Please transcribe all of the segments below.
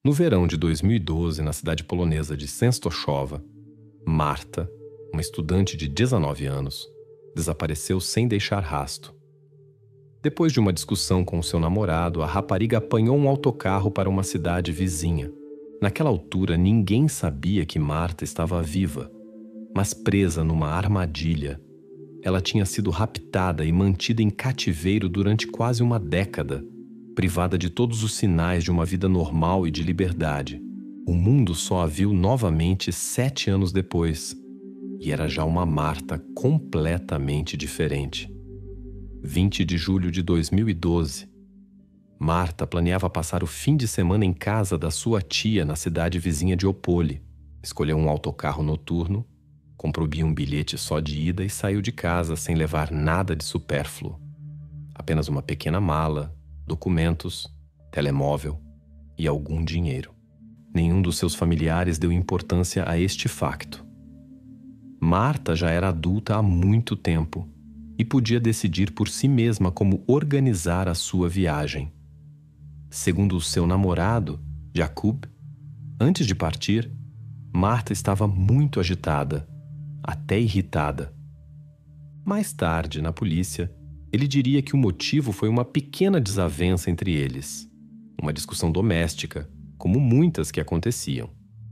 No verão de 2012, na cidade polonesa de Częstochowa, Marta, uma estudante de 19 anos, desapareceu sem deixar rastro. Depois de uma discussão com seu namorado, a rapariga apanhou um autocarro para uma cidade vizinha. Naquela altura, ninguém sabia que Marta estava viva, mas presa numa armadilha. Ela tinha sido raptada e mantida em cativeiro durante quase uma década, privada de todos os sinais de uma vida normal e de liberdade. O mundo só a viu novamente 7 anos depois, e era já uma Marta completamente diferente. 20 de julho de 2012. Marta planeava passar o fim de semana em casa da sua tia na cidade vizinha de Opole. Escolheu um autocarro noturno, comprou um bilhete só de ida e saiu de casa sem levar nada de supérfluo. Apenas uma pequena mala, documentos, telemóvel e algum dinheiro. Nenhum dos seus familiares deu importância a este facto. Marta já era adulta há muito tempo e podia decidir por si mesma como organizar a sua viagem. Segundo o seu namorado, Jakub, antes de partir, Marta estava muito agitada, até irritada. Mais tarde, na polícia, ele diria que o motivo foi uma pequena desavença entre eles, uma discussão doméstica, como muitas que aconteciam.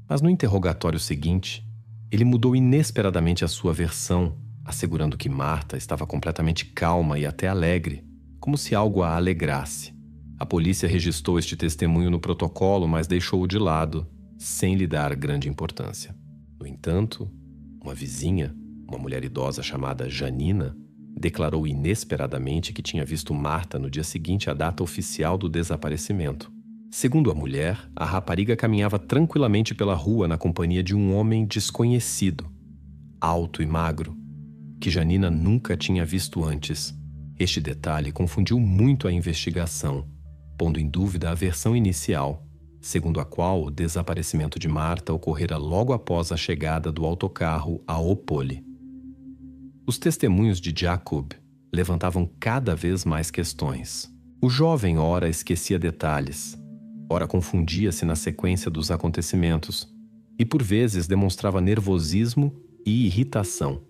Mas no interrogatório seguinte, ele mudou inesperadamente a sua versão, assegurando que Marta estava completamente calma e até alegre, como se algo a alegrasse. A polícia registrou este testemunho no protocolo, mas deixou-o de lado, sem lhe dar grande importância. No entanto, uma vizinha, uma mulher idosa chamada Janina, declarou inesperadamente que tinha visto Marta no dia seguinte à data oficial do desaparecimento. Segundo a mulher, a rapariga caminhava tranquilamente pela rua na companhia de um homem desconhecido, alto e magro, que Janina nunca tinha visto antes. Este detalhe confundiu muito a investigação, pondo em dúvida a versão inicial, segundo a qual o desaparecimento de Marta ocorrera logo após a chegada do autocarro a Opole. Os testemunhos de Jakub levantavam cada vez mais questões. O jovem ora esquecia detalhes, ora confundia-se na sequência dos acontecimentos e por vezes demonstrava nervosismo e irritação.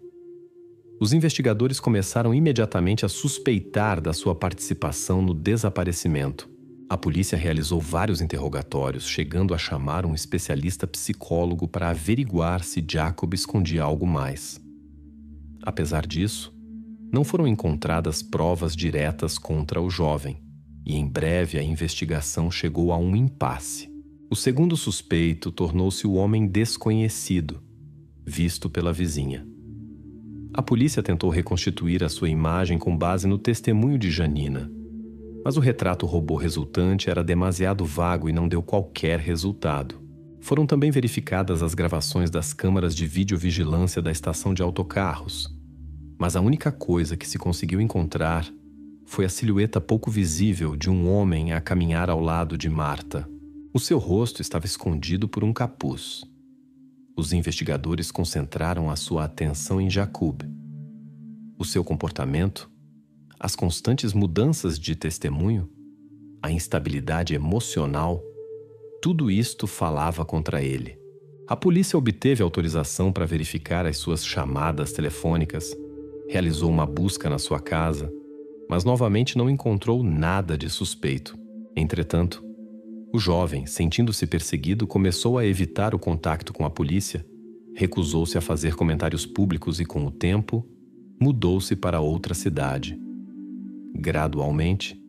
Os investigadores começaram imediatamente a suspeitar da sua participação no desaparecimento. A polícia realizou vários interrogatórios, chegando a chamar um especialista psicólogo para averiguar se Jakub escondia algo mais. Apesar disso, não foram encontradas provas diretas contra o jovem, e em breve a investigação chegou a um impasse. O segundo suspeito tornou-se o homem desconhecido, visto pela vizinha. A polícia tentou reconstituir a sua imagem com base no testemunho de Janina, mas o retrato robô resultante era demasiado vago e não deu qualquer resultado. Foram também verificadas as gravações das câmaras de videovigilância da estação de autocarros, mas a única coisa que se conseguiu encontrar foi a silhueta pouco visível de um homem a caminhar ao lado de Marta. O seu rosto estava escondido por um capuz. Os investigadores concentraram a sua atenção em Jakub. O seu comportamento, as constantes mudanças de testemunho, a instabilidade emocional, tudo isto falava contra ele. A polícia obteve autorização para verificar as suas chamadas telefônicas, realizou uma busca na sua casa, mas novamente não encontrou nada de suspeito. Entretanto, o jovem, sentindo-se perseguido, começou a evitar o contato com a polícia, recusou-se a fazer comentários públicos e, com o tempo, mudou-se para outra cidade. Gradualmente,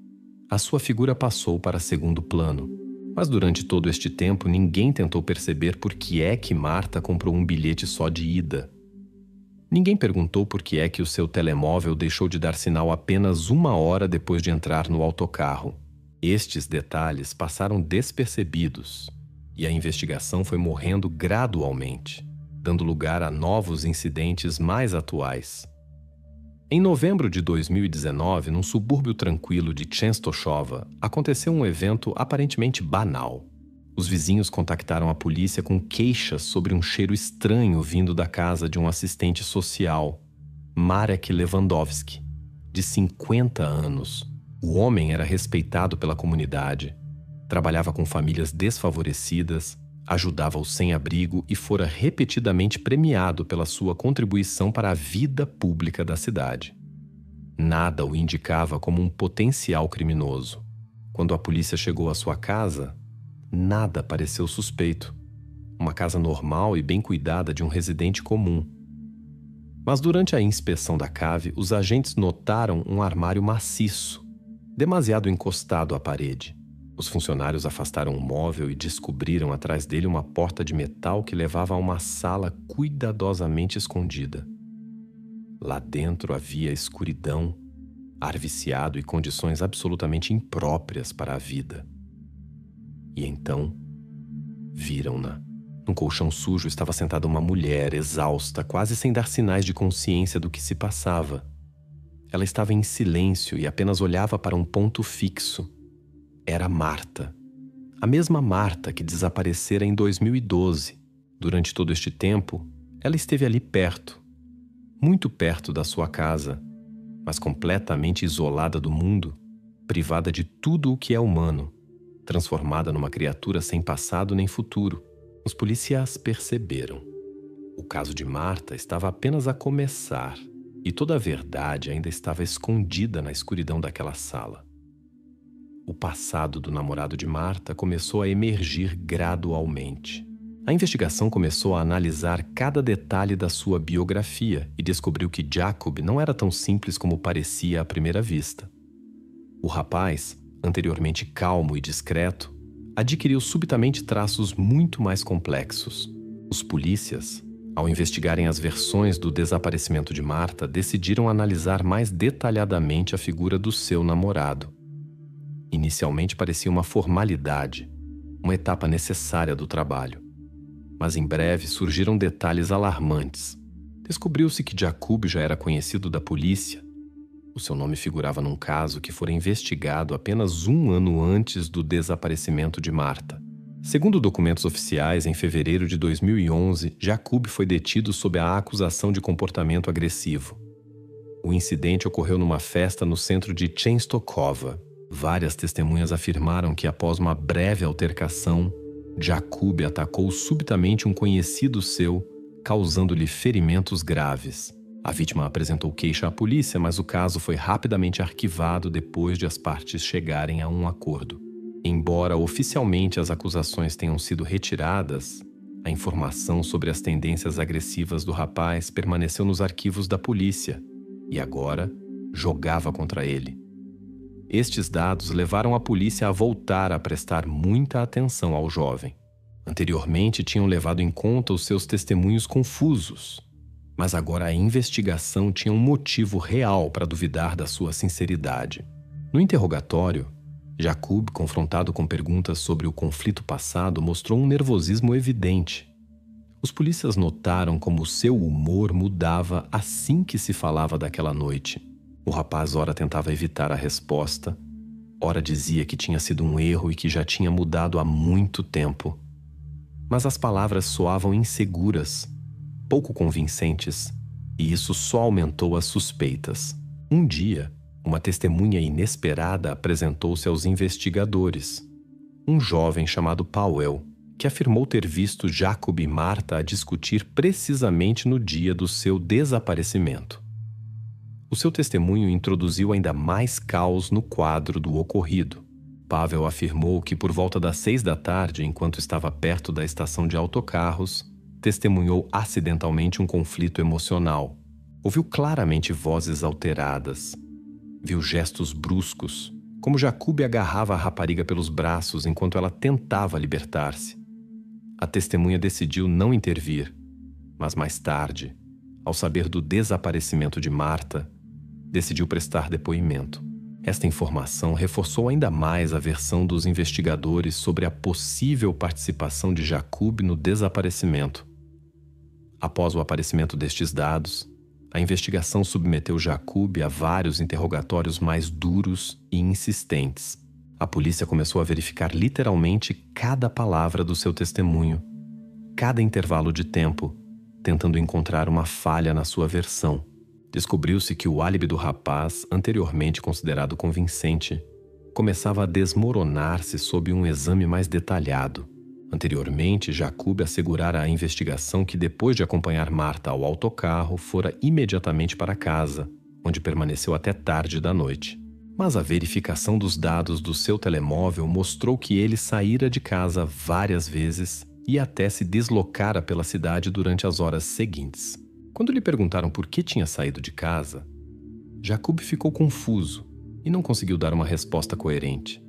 a sua figura passou para segundo plano, mas durante todo este tempo ninguém tentou perceber por que é que Marta comprou um bilhete só de ida. Ninguém perguntou por que é que o seu telemóvel deixou de dar sinal apenas 1 hora depois de entrar no autocarro. Estes detalhes passaram despercebidos e a investigação foi morrendo gradualmente, dando lugar a novos incidentes mais atuais. Em novembro de 2019, num subúrbio tranquilo de Częstochowa, aconteceu um evento aparentemente banal. Os vizinhos contactaram a polícia com queixas sobre um cheiro estranho vindo da casa de um assistente social, Marek Lewandowski, de 50 anos. O homem era respeitado pela comunidade, Trabalhava com famílias desfavorecidas, ajudava os sem-abrigo e fora repetidamente premiado pela sua contribuição para a vida pública da cidade. Nada o indicava como um potencial criminoso. Quando a polícia chegou à sua casa, nada pareceu suspeito. Uma casa normal e bem cuidada de um residente comum. Mas durante a inspeção da cave, os agentes notaram um armário maciço, demasiado encostado à parede. Os funcionários afastaram o móvel e descobriram atrás dele uma porta de metal que levava a uma sala cuidadosamente escondida. Lá dentro havia escuridão, ar viciado e condições absolutamente impróprias para a vida. E então, viram-na. Num colchão sujo estava sentada uma mulher exausta, quase sem dar sinais de consciência do que se passava. Ela estava em silêncio e apenas olhava para um ponto fixo. Era Marta. A mesma Marta que desaparecera em 2012. Durante todo este tempo, ela esteve ali perto, muito perto da sua casa, mas completamente isolada do mundo, privada de tudo o que é humano, transformada numa criatura sem passado nem futuro. Os policiais perceberam. O caso de Marta estava apenas a começar e toda a verdade ainda estava escondida na escuridão daquela sala. O passado do namorado de Marta começou a emergir gradualmente. A investigação começou a analisar cada detalhe da sua biografia e descobriu que Jakub não era tão simples como parecia à primeira vista. O rapaz, anteriormente calmo e discreto, adquiriu subitamente traços muito mais complexos. Os polícias, ao investigarem as versões do desaparecimento de Marta, decidiram analisar mais detalhadamente a figura do seu namorado. Inicialmente parecia uma formalidade, uma etapa necessária do trabalho. Mas em breve surgiram detalhes alarmantes. Descobriu-se que Jakub já era conhecido da polícia. O seu nome figurava num caso que fora investigado apenas 1 ano antes do desaparecimento de Marta. Segundo documentos oficiais, em fevereiro de 2011, Jakub foi detido sob a acusação de comportamento agressivo. O incidente ocorreu numa festa no centro de Częstochowa. Várias testemunhas afirmaram que após uma breve altercação, Jakub atacou subitamente um conhecido seu, causando-lhe ferimentos graves. A vítima apresentou queixa à polícia, mas o caso foi rapidamente arquivado depois de as partes chegarem a um acordo. Embora oficialmente as acusações tenham sido retiradas, a informação sobre as tendências agressivas do rapaz permaneceu nos arquivos da polícia e agora jogava contra ele. Estes dados levaram a polícia a voltar a prestar muita atenção ao jovem. Anteriormente tinham levado em conta os seus testemunhos confusos, mas agora a investigação tinha um motivo real para duvidar da sua sinceridade. No interrogatório, Jakub, confrontado com perguntas sobre o conflito passado, mostrou um nervosismo evidente. Os polícias notaram como seu humor mudava assim que se falava daquela noite. O rapaz ora tentava evitar a resposta, ora dizia que tinha sido um erro e que já tinha mudado há muito tempo. Mas as palavras soavam inseguras, pouco convincentes, e isso só aumentou as suspeitas. Um dia, uma testemunha inesperada apresentou-se aos investigadores. Um jovem chamado Powell, que afirmou ter visto Jakub e Marta a discutir precisamente no dia do seu desaparecimento. O seu testemunho introduziu ainda mais caos no quadro do ocorrido. Pavel afirmou que por volta das 6 da tarde, enquanto estava perto da estação de autocarros, testemunhou acidentalmente um conflito emocional. Ouviu claramente vozes alteradas. Viu gestos bruscos, como Jakub agarrava a rapariga pelos braços enquanto ela tentava libertar-se. A testemunha decidiu não intervir, mas mais tarde, ao saber do desaparecimento de Marta, decidiu prestar depoimento. Esta informação reforçou ainda mais a versão dos investigadores sobre a possível participação de Jakub no desaparecimento. Após o aparecimento destes dados, a investigação submeteu Jakub a vários interrogatórios mais duros e insistentes. A polícia começou a verificar literalmente cada palavra do seu testemunho, cada intervalo de tempo, tentando encontrar uma falha na sua versão. Descobriu-se que o álibi do rapaz, anteriormente considerado convincente, começava a desmoronar-se sob um exame mais detalhado. Anteriormente, Jacob assegurara à investigação que depois de acompanhar Marta ao autocarro, fora imediatamente para casa, onde permaneceu até tarde da noite. Mas a verificação dos dados do seu telemóvel mostrou que ele saíra de casa várias vezes e até se deslocara pela cidade durante as horas seguintes. Quando lhe perguntaram por que tinha saído de casa, Jacob ficou confuso e não conseguiu dar uma resposta coerente.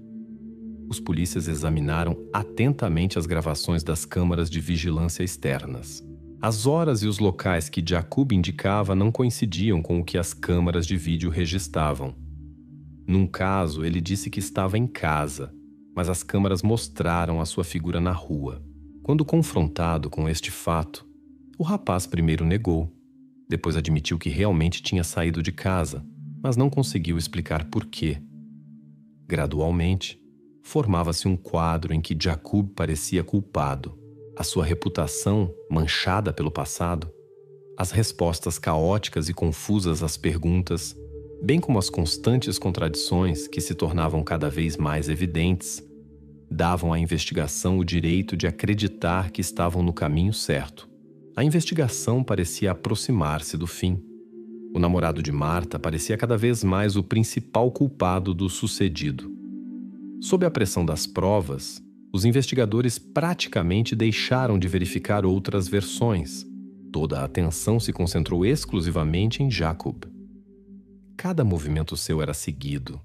Os polícias examinaram atentamente as gravações das câmaras de vigilância externas. As horas e os locais que Jacob indicava não coincidiam com o que as câmaras de vídeo registravam. Num caso, ele disse que estava em casa, mas as câmaras mostraram a sua figura na rua. Quando confrontado com este fato, o rapaz primeiro negou, depois admitiu que realmente tinha saído de casa, mas não conseguiu explicar por quê. Gradualmente, formava-se um quadro em que Jacob parecia culpado. A sua reputação, manchada pelo passado, as respostas caóticas e confusas às perguntas, bem como as constantes contradições que se tornavam cada vez mais evidentes, davam à investigação o direito de acreditar que estavam no caminho certo. A investigação parecia aproximar-se do fim. O namorado de Marta parecia cada vez mais o principal culpado do sucedido. Sob a pressão das provas, os investigadores praticamente deixaram de verificar outras versões. Toda a atenção se concentrou exclusivamente em Jacob. Cada movimento seu era seguido,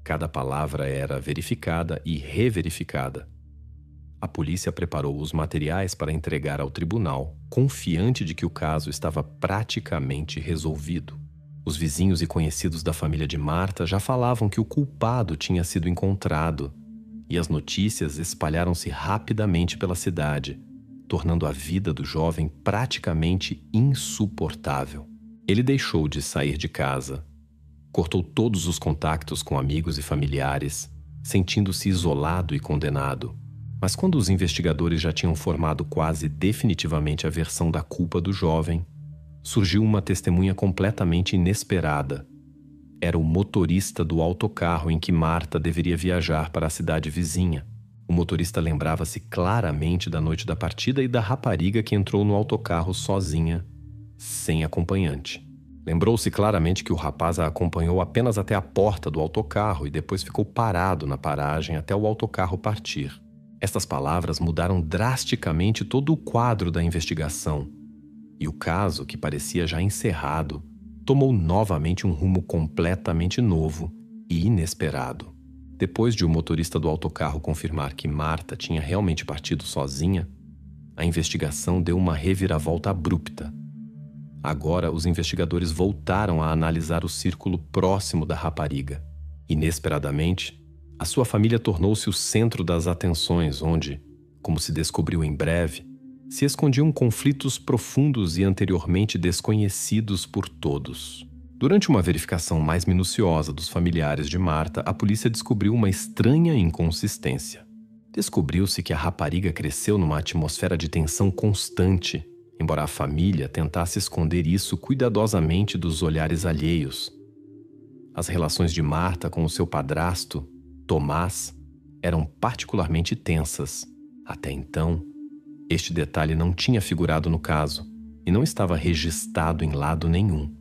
cada palavra era verificada e reverificada. A polícia preparou os materiais para entregar ao tribunal, confiante de que o caso estava praticamente resolvido. Os vizinhos e conhecidos da família de Marta já falavam que o culpado tinha sido encontrado, e as notícias espalharam-se rapidamente pela cidade, tornando a vida do jovem praticamente insuportável. Ele deixou de sair de casa, cortou todos os contactos com amigos e familiares, sentindo-se isolado e condenado. Mas quando os investigadores já tinham formado quase definitivamente a versão da culpa do jovem, surgiu uma testemunha completamente inesperada. Era o motorista do autocarro em que Marta deveria viajar para a cidade vizinha. O motorista lembrava-se claramente da noite da partida e da rapariga que entrou no autocarro sozinha, sem acompanhante. Lembrou-se claramente que o rapaz a acompanhou apenas até a porta do autocarro e depois ficou parado na paragem até o autocarro partir. Estas palavras mudaram drasticamente todo o quadro da investigação, e o caso, que parecia já encerrado, tomou novamente um rumo completamente novo e inesperado. Depois de o motorista do autocarro confirmar que Marta tinha realmente partido sozinha, a investigação deu uma reviravolta abrupta. Agora, os investigadores voltaram a analisar o círculo próximo da rapariga. Inesperadamente, a sua família tornou-se o centro das atenções, onde, como se descobriu em breve, se escondiam conflitos profundos e anteriormente desconhecidos por todos. Durante uma verificação mais minuciosa dos familiares de Marta, a polícia descobriu uma estranha inconsistência. Descobriu-se que a rapariga cresceu numa atmosfera de tensão constante, embora a família tentasse esconder isso cuidadosamente dos olhares alheios. As relações de Marta com o seu padrasto, Tomás, eram particularmente tensas. Até então, este detalhe não tinha figurado no caso e não estava registrado em lado nenhum.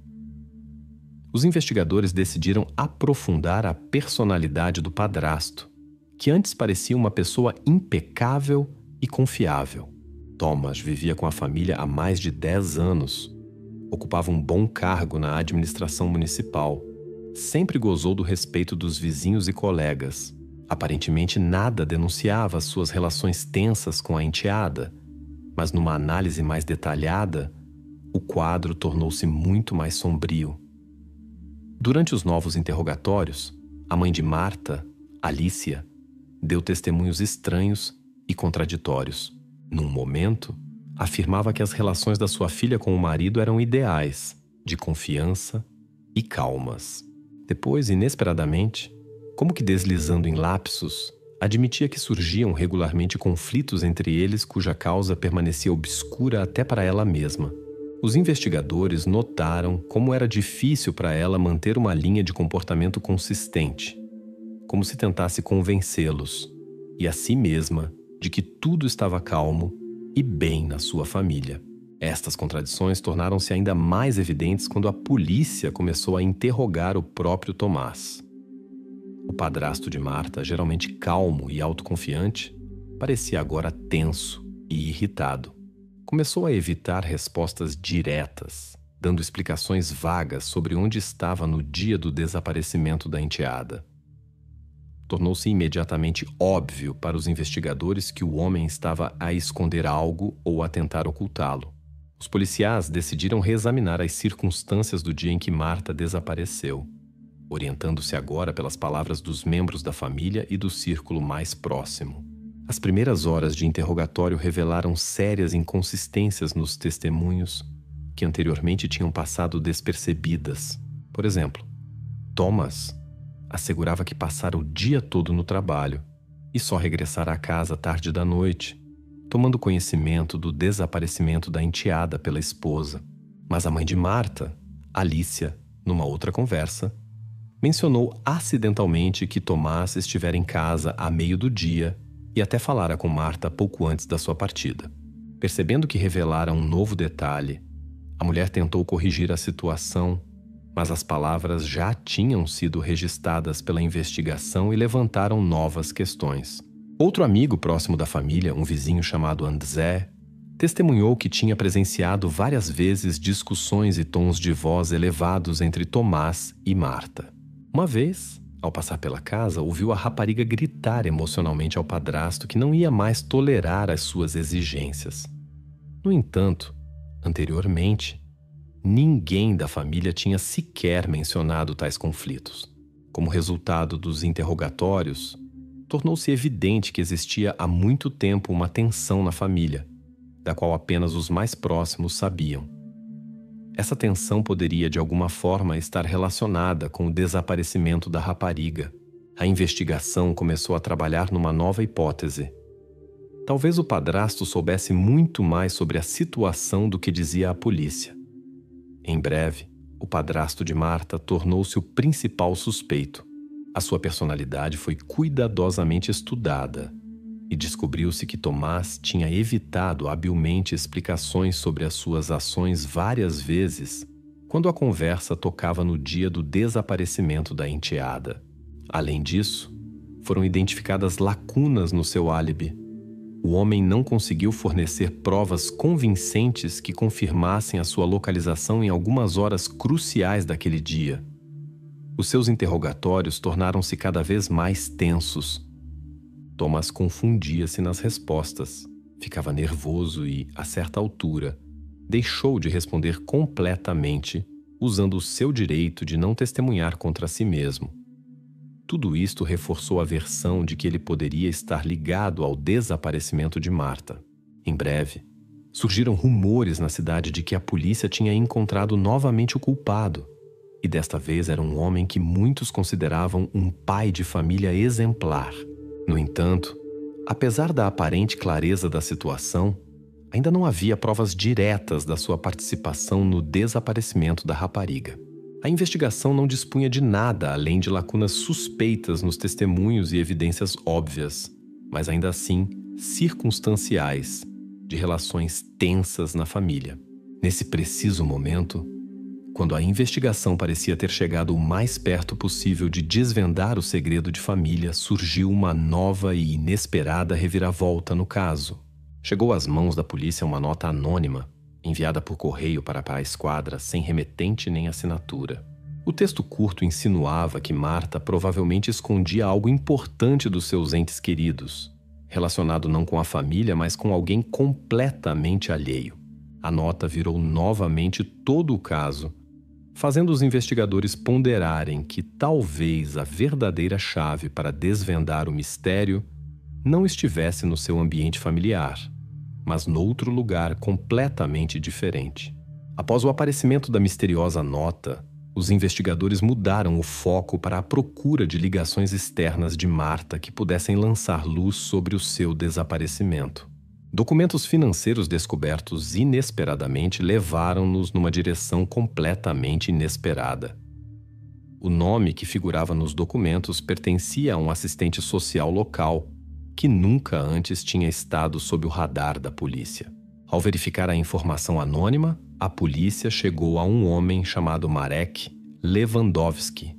Os investigadores decidiram aprofundar a personalidade do padrasto, que antes parecia uma pessoa impecável e confiável. Thomas vivia com a família há mais de 10 anos, ocupava um bom cargo na administração municipal, sempre gozou do respeito dos vizinhos e colegas. Aparentemente nada denunciava as suas relações tensas com a enteada, mas numa análise mais detalhada, o quadro tornou-se muito mais sombrio. Durante os novos interrogatórios, a mãe de Marta, Alicia, deu testemunhos estranhos e contraditórios. Num momento, afirmava que as relações da sua filha com o marido eram ideais, de confiança e calmas. Depois, inesperadamente, como que deslizando em lapsos, admitia que surgiam regularmente conflitos entre eles cuja causa permanecia obscura até para ela mesma. Os investigadores notaram como era difícil para ela manter uma linha de comportamento consistente. como se tentasse convencê-los, e a si mesma, de que tudo estava calmo e bem na sua família. Estas contradições tornaram-se ainda mais evidentes quando a polícia começou a interrogar o próprio Tomás. O padrasto de Marta, geralmente calmo e autoconfiante, parecia agora tenso e irritado. Começou a evitar respostas diretas, dando explicações vagas sobre onde estava no dia do desaparecimento da enteada. Tornou-se imediatamente óbvio para os investigadores que o homem estava a esconder algo ou a tentar ocultá-lo. Os policiais decidiram reexaminar as circunstâncias do dia em que Marta desapareceu, orientando-se agora pelas palavras dos membros da família e do círculo mais próximo. As primeiras horas de interrogatório revelaram sérias inconsistências nos testemunhos que anteriormente tinham passado despercebidas. Por exemplo, Thomas assegurava que passara o dia todo no trabalho e só regressara à casa tarde da noite, tomando conhecimento do desaparecimento da enteada pela esposa. Mas a mãe de Marta, Alicia, numa outra conversa, mencionou acidentalmente que Tomás estivera em casa a meio do dia e até falara com Marta pouco antes da sua partida. Percebendo que revelara um novo detalhe, a mulher tentou corrigir a situação, mas as palavras já tinham sido registradas pela investigação e levantaram novas questões. Outro amigo próximo da família, um vizinho chamado Andrzej, testemunhou que tinha presenciado várias vezes discussões e tons de voz elevados entre Tomás e Marta. Uma vez, ao passar pela casa, ouviu a rapariga gritar emocionalmente ao padrasto que não ia mais tolerar as suas exigências. No entanto, anteriormente, ninguém da família tinha sequer mencionado tais conflitos. Como resultado dos interrogatórios, tornou-se evidente que existia há muito tempo uma tensão na família, da qual apenas os mais próximos sabiam. Essa tensão poderia, de alguma forma, estar relacionada com o desaparecimento da rapariga. A investigação começou a trabalhar numa nova hipótese. Talvez o padrasto soubesse muito mais sobre a situação do que dizia a polícia. Em breve, o padrasto de Marta tornou-se o principal suspeito. A sua personalidade foi cuidadosamente estudada e descobriu-se que Tomás tinha evitado habilmente explicações sobre as suas ações várias vezes quando a conversa tocava no dia do desaparecimento da enteada. Além disso, foram identificadas lacunas no seu álibi. O homem não conseguiu fornecer provas convincentes que confirmassem a sua localização em algumas horas cruciais daquele dia. Os seus interrogatórios tornaram-se cada vez mais tensos. Thomas confundia-se nas respostas, ficava nervoso e, a certa altura, deixou de responder completamente, usando o seu direito de não testemunhar contra si mesmo. Tudo isto reforçou a versão de que ele poderia estar ligado ao desaparecimento de Marta. Em breve, surgiram rumores na cidade de que a polícia tinha encontrado novamente o culpado, e desta vez era um homem que muitos consideravam um pai de família exemplar. No entanto, apesar da aparente clareza da situação, ainda não havia provas diretas da sua participação no desaparecimento da rapariga. A investigação não dispunha de nada além de lacunas suspeitas nos testemunhos e evidências óbvias, mas ainda assim circunstanciais, de relações tensas na família. Nesse preciso momento, quando a investigação parecia ter chegado o mais perto possível de desvendar o segredo de família, surgiu uma nova e inesperada reviravolta no caso. Chegou às mãos da polícia uma nota anônima, enviada por correio para a esquadra sem remetente nem assinatura. O texto curto insinuava que Marta provavelmente escondia algo importante dos seus entes queridos, relacionado não com a família, mas com alguém completamente alheio. A nota virou novamente todo o caso, fazendo os investigadores ponderarem que talvez a verdadeira chave para desvendar o mistério não estivesse no seu ambiente familiar, mas noutro lugar completamente diferente. Após o aparecimento da misteriosa nota, os investigadores mudaram o foco para a procura de ligações externas de Marta que pudessem lançar luz sobre o seu desaparecimento. Documentos financeiros descobertos inesperadamente levaram-nos numa direção completamente inesperada. O nome que figurava nos documentos pertencia a um assistente social local, que nunca antes tinha estado sob o radar da polícia. Ao verificar a informação anônima, a polícia chegou a um homem chamado Marek Lewandowski,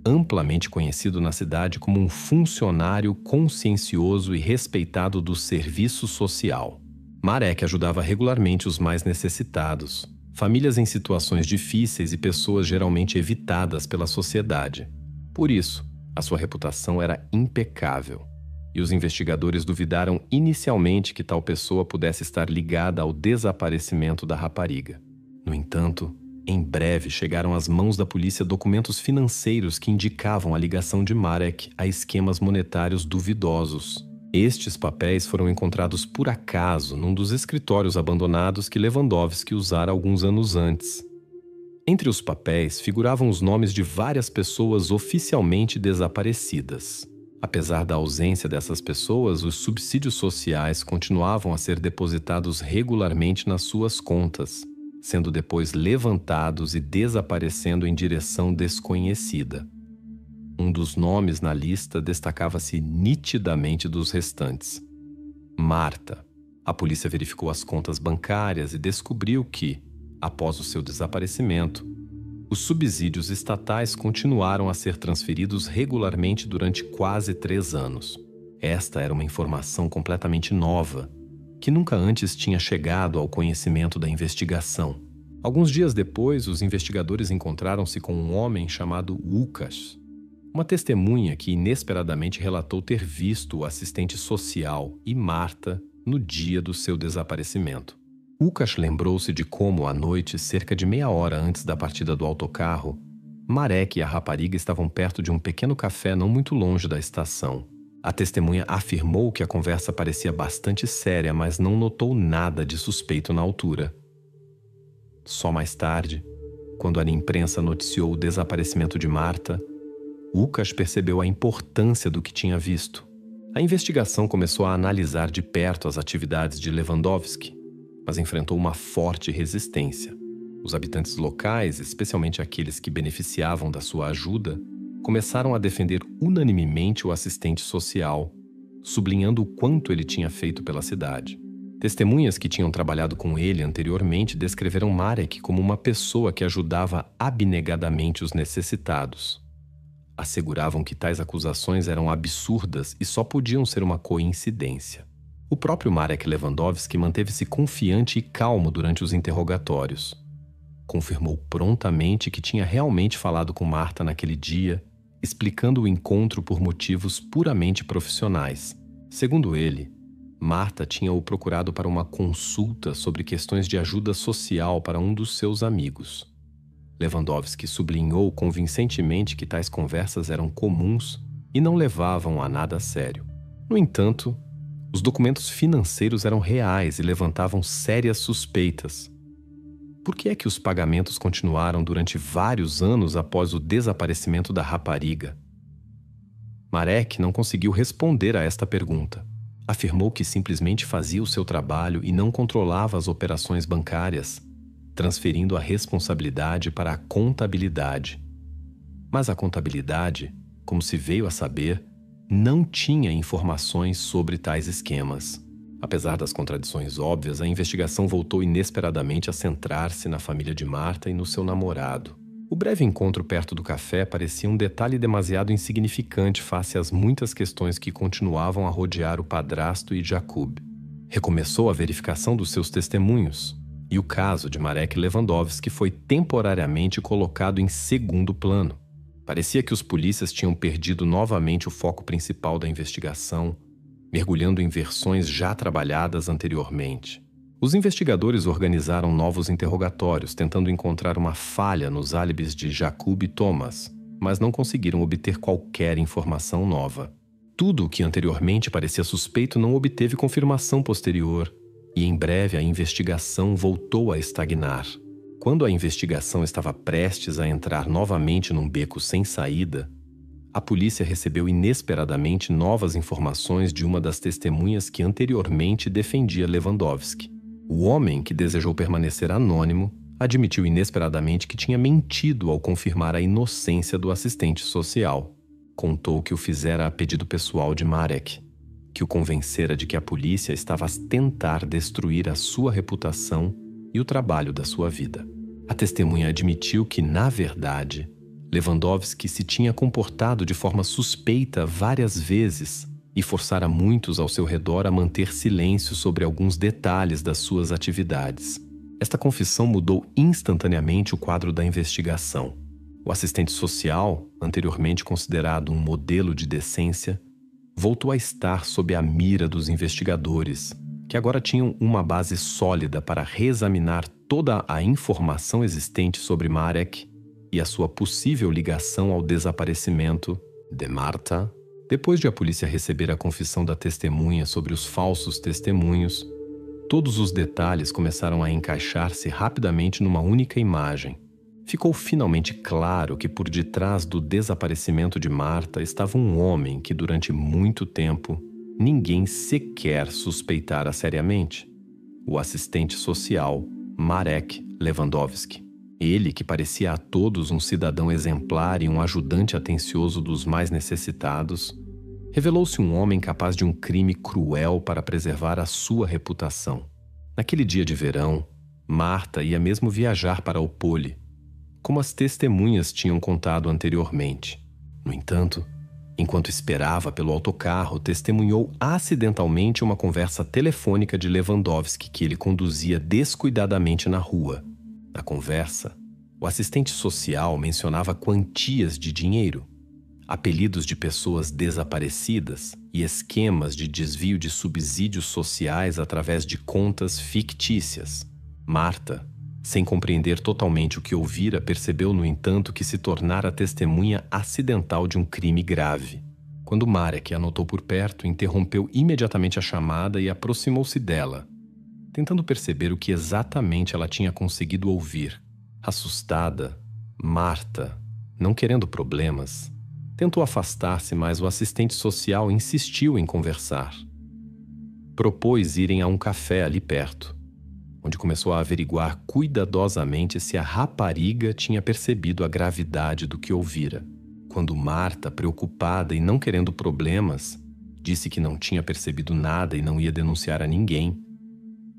amplamente conhecido na cidade como um funcionário consciencioso e respeitado do serviço social. Marek ajudava regularmente os mais necessitados, famílias em situações difíceis e pessoas geralmente evitadas pela sociedade. Por isso, a sua reputação era impecável, e os investigadores duvidaram inicialmente que tal pessoa pudesse estar ligada ao desaparecimento da rapariga. No entanto, em breve chegaram às mãos da polícia documentos financeiros que indicavam a ligação de Marek a esquemas monetários duvidosos. Estes papéis foram encontrados por acaso num dos escritórios abandonados que Lewandowski usara alguns anos antes. Entre os papéis figuravam os nomes de várias pessoas oficialmente desaparecidas. Apesar da ausência dessas pessoas, os subsídios sociais continuavam a ser depositados regularmente nas suas contas, sendo depois levantados e desaparecendo em direção desconhecida. Um dos nomes na lista destacava-se nitidamente dos restantes: Marta. A polícia verificou as contas bancárias e descobriu que, após o seu desaparecimento, os subsídios estatais continuaram a ser transferidos regularmente durante quase 3 anos. Esta era uma informação completamente nova, que nunca antes tinha chegado ao conhecimento da investigação. Alguns dias depois, os investigadores encontraram-se com um homem chamado Łukasz, uma testemunha que inesperadamente relatou ter visto o assistente social e Marta no dia do seu desaparecimento. Łukasz lembrou-se de como, à noite, cerca de meia hora antes da partida do autocarro, Marek e a rapariga estavam perto de um pequeno café não muito longe da estação. A testemunha afirmou que a conversa parecia bastante séria, mas não notou nada de suspeito na altura. Só mais tarde, quando a imprensa noticiou o desaparecimento de Marta, Łukasz percebeu a importância do que tinha visto. A investigação começou a analisar de perto as atividades de Lewandowski, mas enfrentou uma forte resistência. Os habitantes locais, especialmente aqueles que beneficiavam da sua ajuda, começaram a defender unanimemente o assistente social, sublinhando o quanto ele tinha feito pela cidade. Testemunhas que tinham trabalhado com ele anteriormente descreveram Marek como uma pessoa que ajudava abnegadamente os necessitados. Asseguravam que tais acusações eram absurdas e só podiam ser uma coincidência. O próprio Marek Lewandowski manteve-se confiante e calmo durante os interrogatórios. Confirmou prontamente que tinha realmente falado com Marta naquele dia, explicando o encontro por motivos puramente profissionais. Segundo ele, Marta tinha o procurado para uma consulta sobre questões de ajuda social para um dos seus amigos. Lewandowski sublinhou convincentemente que tais conversas eram comuns e não levavam a nada a sério. No entanto, os documentos financeiros eram reais e levantavam sérias suspeitas. Por que é que os pagamentos continuaram durante vários anos após o desaparecimento da rapariga? Marek não conseguiu responder a esta pergunta. Afirmou que simplesmente fazia o seu trabalho e não controlava as operações bancárias, transferindo a responsabilidade para a contabilidade. Mas a contabilidade, como se veio a saber, não tinha informações sobre tais esquemas. Apesar das contradições óbvias, a investigação voltou inesperadamente a centrar-se na família de Marta e no seu namorado. O breve encontro perto do café parecia um detalhe demasiado insignificante face às muitas questões que continuavam a rodear o padrasto e Jakub. Recomeçou a verificação dos seus testemunhos, e o caso de Marek Lewandowski foi temporariamente colocado em segundo plano. Parecia que os polícias tinham perdido novamente o foco principal da investigação, mergulhando em versões já trabalhadas anteriormente. Os investigadores organizaram novos interrogatórios, tentando encontrar uma falha nos álibis de Jakub e Thomas, mas não conseguiram obter qualquer informação nova. Tudo o que anteriormente parecia suspeito não obteve confirmação posterior, e em breve a investigação voltou a estagnar. Quando a investigação estava prestes a entrar novamente num beco sem saída, a polícia recebeu inesperadamente novas informações de uma das testemunhas que anteriormente defendia Lewandowski. O homem, que desejou permanecer anônimo, admitiu inesperadamente que tinha mentido ao confirmar a inocência do assistente social. Contou que o fizera a pedido pessoal de Marek, que o convencera de que a polícia estava a tentar destruir a sua reputação e o trabalho da sua vida. A testemunha admitiu que, na verdade, Lewandowski se tinha comportado de forma suspeita várias vezes e forçara muitos ao seu redor a manter silêncio sobre alguns detalhes das suas atividades. Esta confissão mudou instantaneamente o quadro da investigação. O assistente social, anteriormente considerado um modelo de decência, voltou a estar sob a mira dos investigadores, que agora tinham uma base sólida para reexaminar toda a informação existente sobre Marek e a sua possível ligação ao desaparecimento de Marta. Depois de a polícia receber a confissão da testemunha sobre os falsos testemunhos, todos os detalhes começaram a encaixar-se rapidamente numa única imagem. Ficou finalmente claro que por detrás do desaparecimento de Marta estava um homem que durante muito tempo ninguém sequer suspeitara seriamente: o assistente social Marek Lewandowski. Ele, que parecia a todos um cidadão exemplar e um ajudante atencioso dos mais necessitados, revelou-se um homem capaz de um crime cruel para preservar a sua reputação. Naquele dia de verão, Marta ia mesmo viajar para Opole, como as testemunhas tinham contado anteriormente. No entanto, enquanto esperava pelo autocarro, testemunhou acidentalmente uma conversa telefônica de Lewandowski que ele conduzia descuidadamente na rua. Na conversa, o assistente social mencionava quantias de dinheiro, apelidos de pessoas desaparecidas e esquemas de desvio de subsídios sociais através de contas fictícias. Marta, sem compreender totalmente o que ouvira, percebeu, no entanto, que se tornara testemunha acidental de um crime grave. Quando Marek a notou por perto, interrompeu imediatamente a chamada e aproximou-se dela, tentando perceber o que exatamente ela tinha conseguido ouvir. Assustada, Marta, não querendo problemas, tentou afastar-se, mas o assistente social insistiu em conversar. Propôs irem a um café ali perto, onde começou a averiguar cuidadosamente se a rapariga tinha percebido a gravidade do que ouvira. Quando Marta, preocupada e não querendo problemas, disse que não tinha percebido nada e não ia denunciar a ninguém,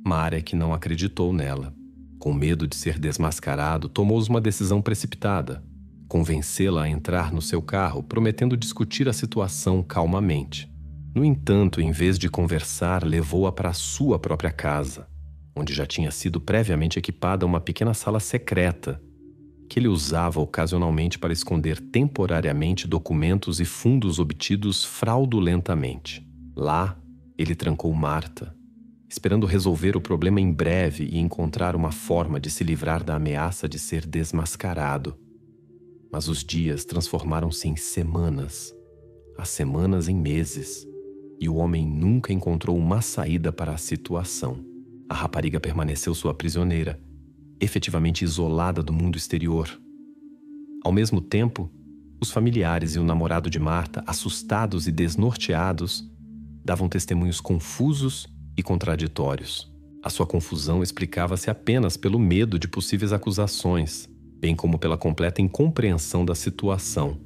Marek não acreditou nela. Com medo de ser desmascarado, tomou uma decisão precipitada: convencê-la a entrar no seu carro, prometendo discutir a situação calmamente. No entanto, em vez de conversar, levou-a para a sua própria casa, onde já tinha sido previamente equipada uma pequena sala secreta, que ele usava ocasionalmente para esconder temporariamente documentos e fundos obtidos fraudulentamente. Lá, ele trancou Marta, esperando resolver o problema em breve e encontrar uma forma de se livrar da ameaça de ser desmascarado. Mas os dias transformaram-se em semanas, as semanas em meses, e o homem nunca encontrou uma saída para a situação. A rapariga permaneceu sua prisioneira, efetivamente isolada do mundo exterior. Ao mesmo tempo, os familiares e o namorado de Marta, assustados e desnorteados, davam testemunhos confusos e contraditórios. A sua confusão explicava-se apenas pelo medo de possíveis acusações, bem como pela completa incompreensão da situação.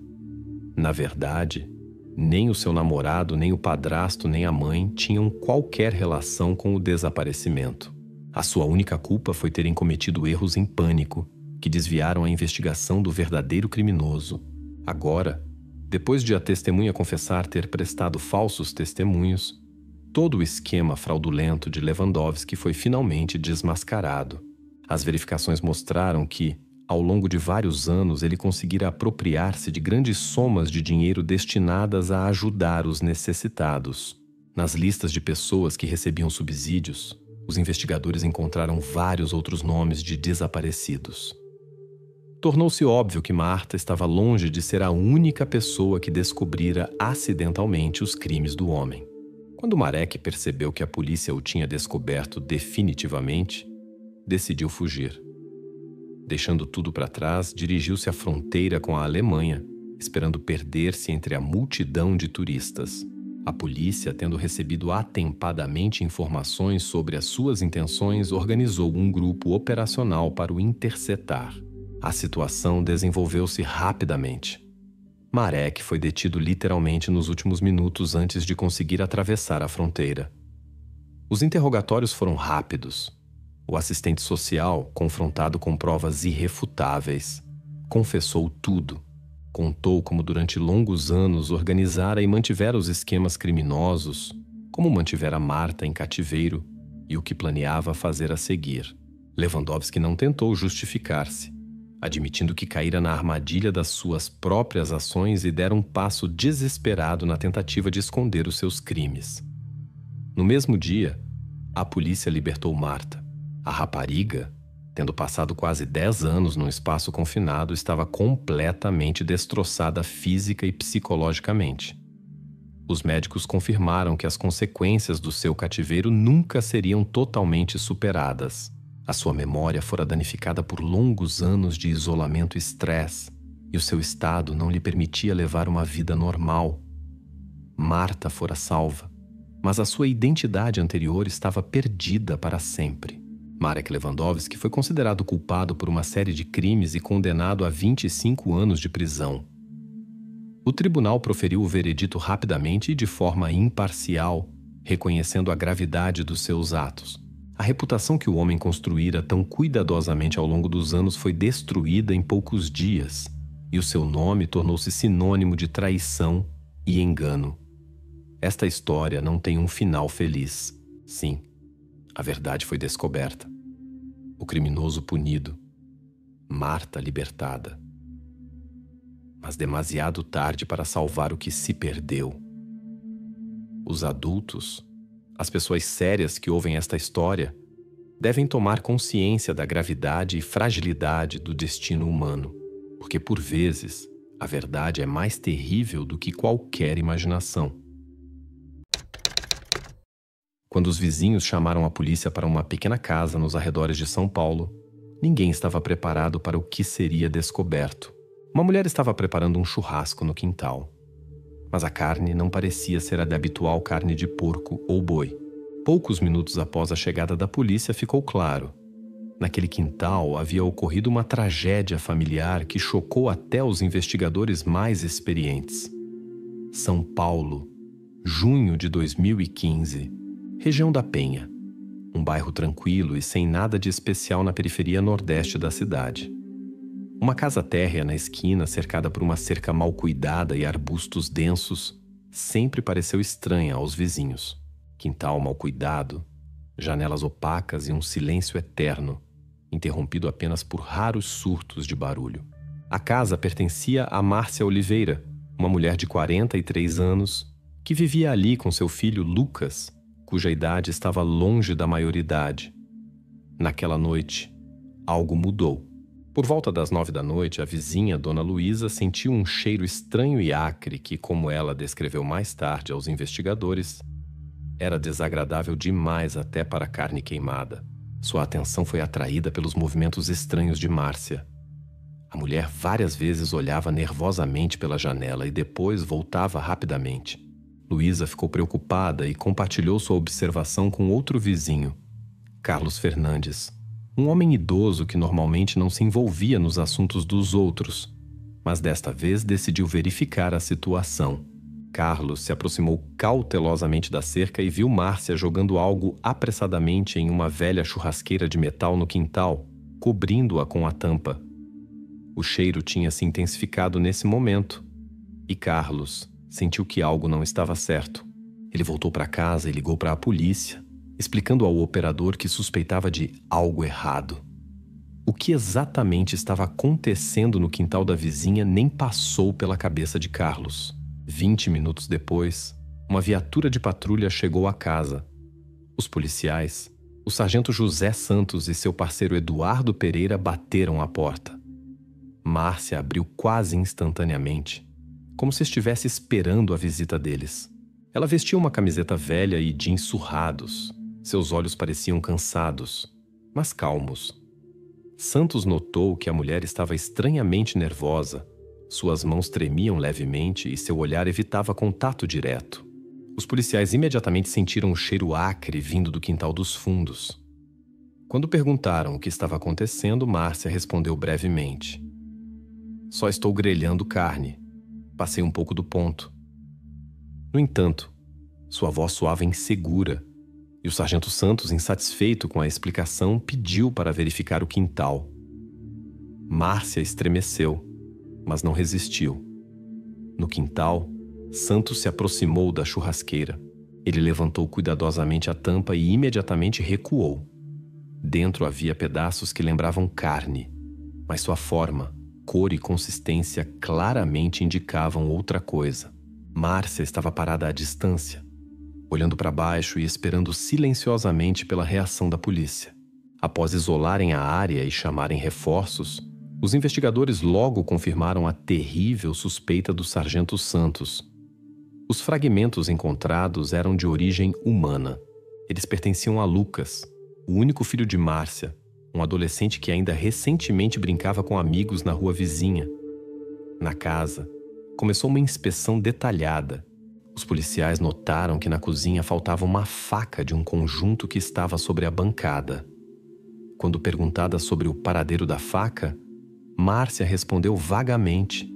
Na verdade, nem o seu namorado, nem o padrasto, nem a mãe tinham qualquer relação com o desaparecimento. A sua única culpa foi terem cometido erros em pânico, que desviaram a investigação do verdadeiro criminoso. Agora, depois de a testemunha confessar ter prestado falsos testemunhos, todo o esquema fraudulento de Lewandowski foi finalmente desmascarado. As verificações mostraram que, ao longo de vários anos, ele conseguira apropriar-se de grandes somas de dinheiro destinadas a ajudar os necessitados. Nas listas de pessoas que recebiam subsídios, os investigadores encontraram vários outros nomes de desaparecidos. Tornou-se óbvio que Marta estava longe de ser a única pessoa que descobrira acidentalmente os crimes do homem. Quando Marek percebeu que a polícia o tinha descoberto definitivamente, decidiu fugir. Deixando tudo para trás, dirigiu-se à fronteira com a Alemanha, esperando perder-se entre a multidão de turistas. A polícia, tendo recebido atempadamente informações sobre as suas intenções, organizou um grupo operacional para o interceptar. A situação desenvolveu-se rapidamente. Marek foi detido literalmente nos últimos minutos antes de conseguir atravessar a fronteira. Os interrogatórios foram rápidos. O assistente social, confrontado com provas irrefutáveis, confessou tudo. Contou como durante longos anos organizara e mantivera os esquemas criminosos, como mantivera Marta em cativeiro e o que planeava fazer a seguir. Lewandowski não tentou justificar-se, admitindo que caíra na armadilha das suas próprias ações e dera um passo desesperado na tentativa de esconder os seus crimes. No mesmo dia, a polícia libertou Marta. A rapariga, tendo passado quase 10 anos num espaço confinado, estava completamente destroçada física e psicologicamente. Os médicos confirmaram que as consequências do seu cativeiro nunca seriam totalmente superadas. A sua memória fora danificada por longos anos de isolamento e estresse, e o seu estado não lhe permitia levar uma vida normal. Marta fora salva, mas a sua identidade anterior estava perdida para sempre. Marek Lewandowski foi considerado culpado por uma série de crimes e condenado a 25 anos de prisão. O tribunal proferiu o veredito rapidamente e de forma imparcial, reconhecendo a gravidade dos seus atos. A reputação que o homem construíra tão cuidadosamente ao longo dos anos foi destruída em poucos dias, e o seu nome tornou-se sinônimo de traição e engano. Esta história não tem um final feliz. Sim, a verdade foi descoberta. O criminoso punido. Marta libertada. Mas demasiado tarde para salvar o que se perdeu. Os adultos, as pessoas sérias que ouvem esta história, devem tomar consciência da gravidade e fragilidade do destino humano, porque por vezes a verdade é mais terrível do que qualquer imaginação. Quando os vizinhos chamaram a polícia para uma pequena casa nos arredores de São Paulo, ninguém estava preparado para o que seria descoberto. Uma mulher estava preparando um churrasco no quintal. Mas a carne não parecia ser a da habitual carne de porco ou boi. Poucos minutos após a chegada da polícia, ficou claro. Naquele quintal havia ocorrido uma tragédia familiar que chocou até os investigadores mais experientes. São Paulo, junho de 2015. Região da Penha, um bairro tranquilo e sem nada de especial na periferia nordeste da cidade. Uma casa térrea na esquina, cercada por uma cerca mal cuidada e arbustos densos, sempre pareceu estranha aos vizinhos. Quintal mal cuidado, janelas opacas e um silêncio eterno, interrompido apenas por raros surtos de barulho. A casa pertencia a Márcia Oliveira, uma mulher de 43 anos, que vivia ali com seu filho Lucas, cuja idade estava longe da maioridade. Naquela noite, algo mudou. Por volta das 9 da noite, a vizinha, Dona Luísa, sentiu um cheiro estranho e acre que, como ela descreveu mais tarde aos investigadores, era desagradável demais até para a carne queimada. Sua atenção foi atraída pelos movimentos estranhos de Márcia. A mulher várias vezes olhava nervosamente pela janela e depois voltava rapidamente. Luísa ficou preocupada e compartilhou sua observação com outro vizinho, Carlos Fernandes, um homem idoso que normalmente não se envolvia nos assuntos dos outros, mas desta vez decidiu verificar a situação. Carlos se aproximou cautelosamente da cerca e viu Márcia jogando algo apressadamente em uma velha churrasqueira de metal no quintal, cobrindo-a com a tampa. O cheiro tinha se intensificado nesse momento, e Carlos sentiu que algo não estava certo. Ele voltou para casa e ligou para a polícia, explicando ao operador que suspeitava de algo errado. O que exatamente estava acontecendo no quintal da vizinha nem passou pela cabeça de Carlos. 20 minutos depois, uma viatura de patrulha chegou à casa. Os policiais, o sargento José Santos e seu parceiro Eduardo Pereira bateram à porta. Márcia abriu quase instantaneamente, como se estivesse esperando a visita deles. Ela vestia uma camiseta velha e jeans surrados. Seus olhos pareciam cansados, mas calmos. Santos notou que a mulher estava estranhamente nervosa. Suas mãos tremiam levemente e seu olhar evitava contato direto. Os policiais imediatamente sentiram o cheiro acre vindo do quintal dos fundos. Quando perguntaram o que estava acontecendo, Márcia respondeu brevemente: "Só estou grelhando carne. Passei um pouco do ponto." No entanto, sua voz soava insegura, e o sargento Santos, insatisfeito com a explicação, pediu para verificar o quintal. Márcia estremeceu, mas não resistiu. No quintal, Santos se aproximou da churrasqueira. Ele levantou cuidadosamente a tampa e imediatamente recuou. Dentro havia pedaços que lembravam carne, mas sua forma, cor e consistência claramente indicavam outra coisa. Márcia estava parada à distância, olhando para baixo e esperando silenciosamente pela reação da polícia. Após isolarem a área e chamarem reforços, os investigadores logo confirmaram a terrível suspeita do sargento Santos. Os fragmentos encontrados eram de origem humana. Eles pertenciam a Lucas, o único filho de Márcia, um adolescente que ainda recentemente brincava com amigos na rua vizinha. Na casa, começou uma inspeção detalhada. Os policiais notaram que na cozinha faltava uma faca de um conjunto que estava sobre a bancada. Quando perguntada sobre o paradeiro da faca, Márcia respondeu vagamente,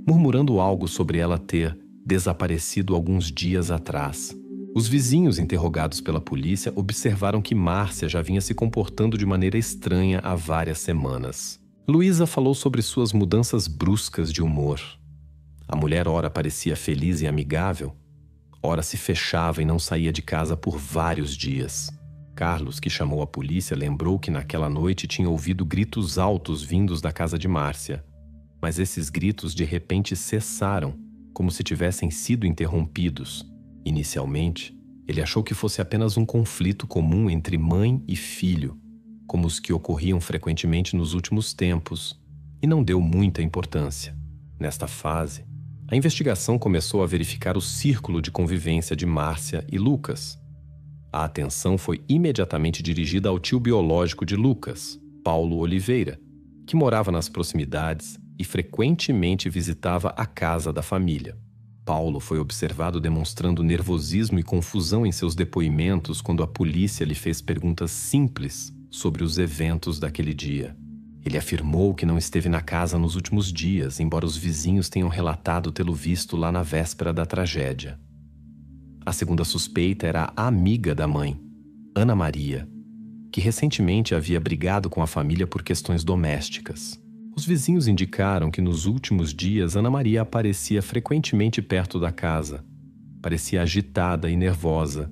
murmurando algo sobre ela ter desaparecido alguns dias atrás. Os vizinhos interrogados pela polícia observaram que Márcia já vinha se comportando de maneira estranha há várias semanas. Luísa falou sobre suas mudanças bruscas de humor. A mulher ora parecia feliz e amigável, ora se fechava e não saía de casa por vários dias. Carlos, que chamou a polícia, lembrou que naquela noite tinha ouvido gritos altos vindos da casa de Márcia. Mas esses gritos de repente cessaram, como se tivessem sido interrompidos. Inicialmente, ele achou que fosse apenas um conflito comum entre mãe e filho, como os que ocorriam frequentemente nos últimos tempos, e não deu muita importância. Nesta fase, a investigação começou a verificar o círculo de convivência de Márcia e Lucas. A atenção foi imediatamente dirigida ao tio biológico de Lucas, Paulo Oliveira, que morava nas proximidades e frequentemente visitava a casa da família. Paulo foi observado demonstrando nervosismo e confusão em seus depoimentos quando a polícia lhe fez perguntas simples sobre os eventos daquele dia. Ele afirmou que não esteve na casa nos últimos dias, embora os vizinhos tenham relatado tê-lo visto lá na véspera da tragédia. A segunda suspeita era a amiga da mãe, Ana Maria, que recentemente havia brigado com a família por questões domésticas. Os vizinhos indicaram que nos últimos dias Ana Maria aparecia frequentemente perto da casa. Parecia agitada e nervosa.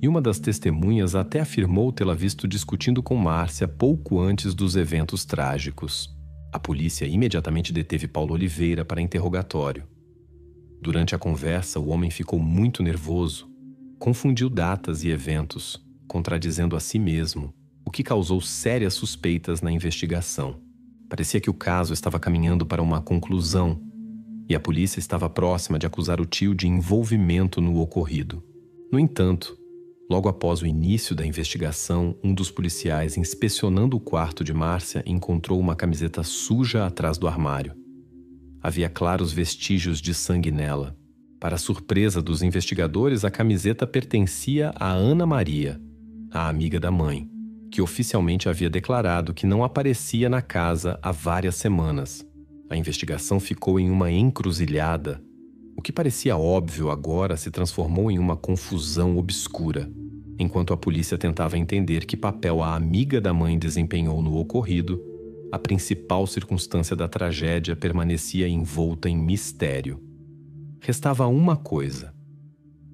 E uma das testemunhas até afirmou tê-la visto discutindo com Márcia pouco antes dos eventos trágicos. A polícia imediatamente deteve Paulo Oliveira para interrogatório. Durante a conversa, o homem ficou muito nervoso, confundiu datas e eventos, contradizendo a si mesmo, o que causou sérias suspeitas na investigação. Parecia que o caso estava caminhando para uma conclusão, e a polícia estava próxima de acusar o tio de envolvimento no ocorrido. No entanto, logo após o início da investigação, um dos policiais, inspecionando o quarto de Márcia, encontrou uma camiseta suja atrás do armário. Havia claros vestígios de sangue nela. Para surpresa dos investigadores, a camiseta pertencia a Ana Maria, a amiga da mãe, que oficialmente havia declarado que não aparecia na casa há várias semanas. A investigação ficou em uma encruzilhada. O que parecia óbvio agora se transformou em uma confusão obscura, enquanto a polícia tentava entender que papel a amiga da mãe desempenhou no ocorrido. A principal circunstância da tragédia permanecia envolta em mistério. Restava uma coisa: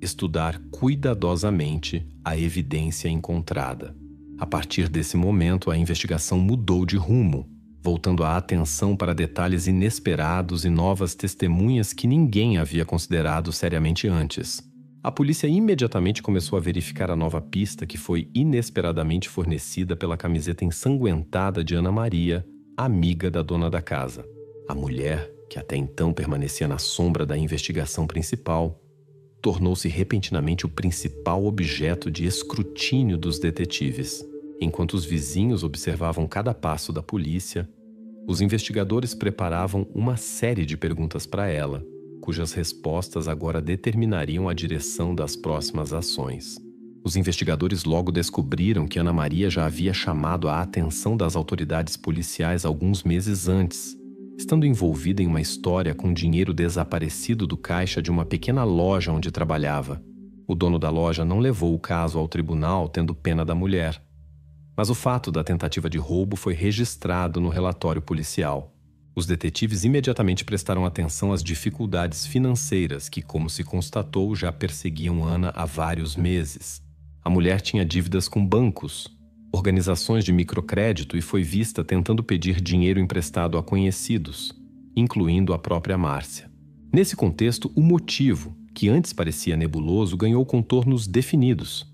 estudar cuidadosamente a evidência encontrada. A partir desse momento, a investigação mudou de rumo, voltando a atenção para detalhes inesperados e novas testemunhas que ninguém havia considerado seriamente antes. A polícia imediatamente começou a verificar a nova pista que foi inesperadamente fornecida pela camiseta ensanguentada de Ana Maria, amiga da dona da casa. A mulher, que até então permanecia na sombra da investigação principal, tornou-se repentinamente o principal objeto de escrutínio dos detetives. Enquanto os vizinhos observavam cada passo da polícia, os investigadores preparavam uma série de perguntas para ela, cujas respostas agora determinariam a direção das próximas ações. Os investigadores logo descobriram que Ana Maria já havia chamado a atenção das autoridades policiais alguns meses antes, estando envolvida em uma história com dinheiro desaparecido do caixa de uma pequena loja onde trabalhava. O dono da loja não levou o caso ao tribunal, tendo pena da mulher. Mas o fato da tentativa de roubo foi registrado no relatório policial. Os detetives imediatamente prestaram atenção às dificuldades financeiras que, como se constatou, já perseguiam Ana há vários meses. A mulher tinha dívidas com bancos, organizações de microcrédito e foi vista tentando pedir dinheiro emprestado a conhecidos, incluindo a própria Márcia. Nesse contexto, o motivo, que antes parecia nebuloso, ganhou contornos definidos.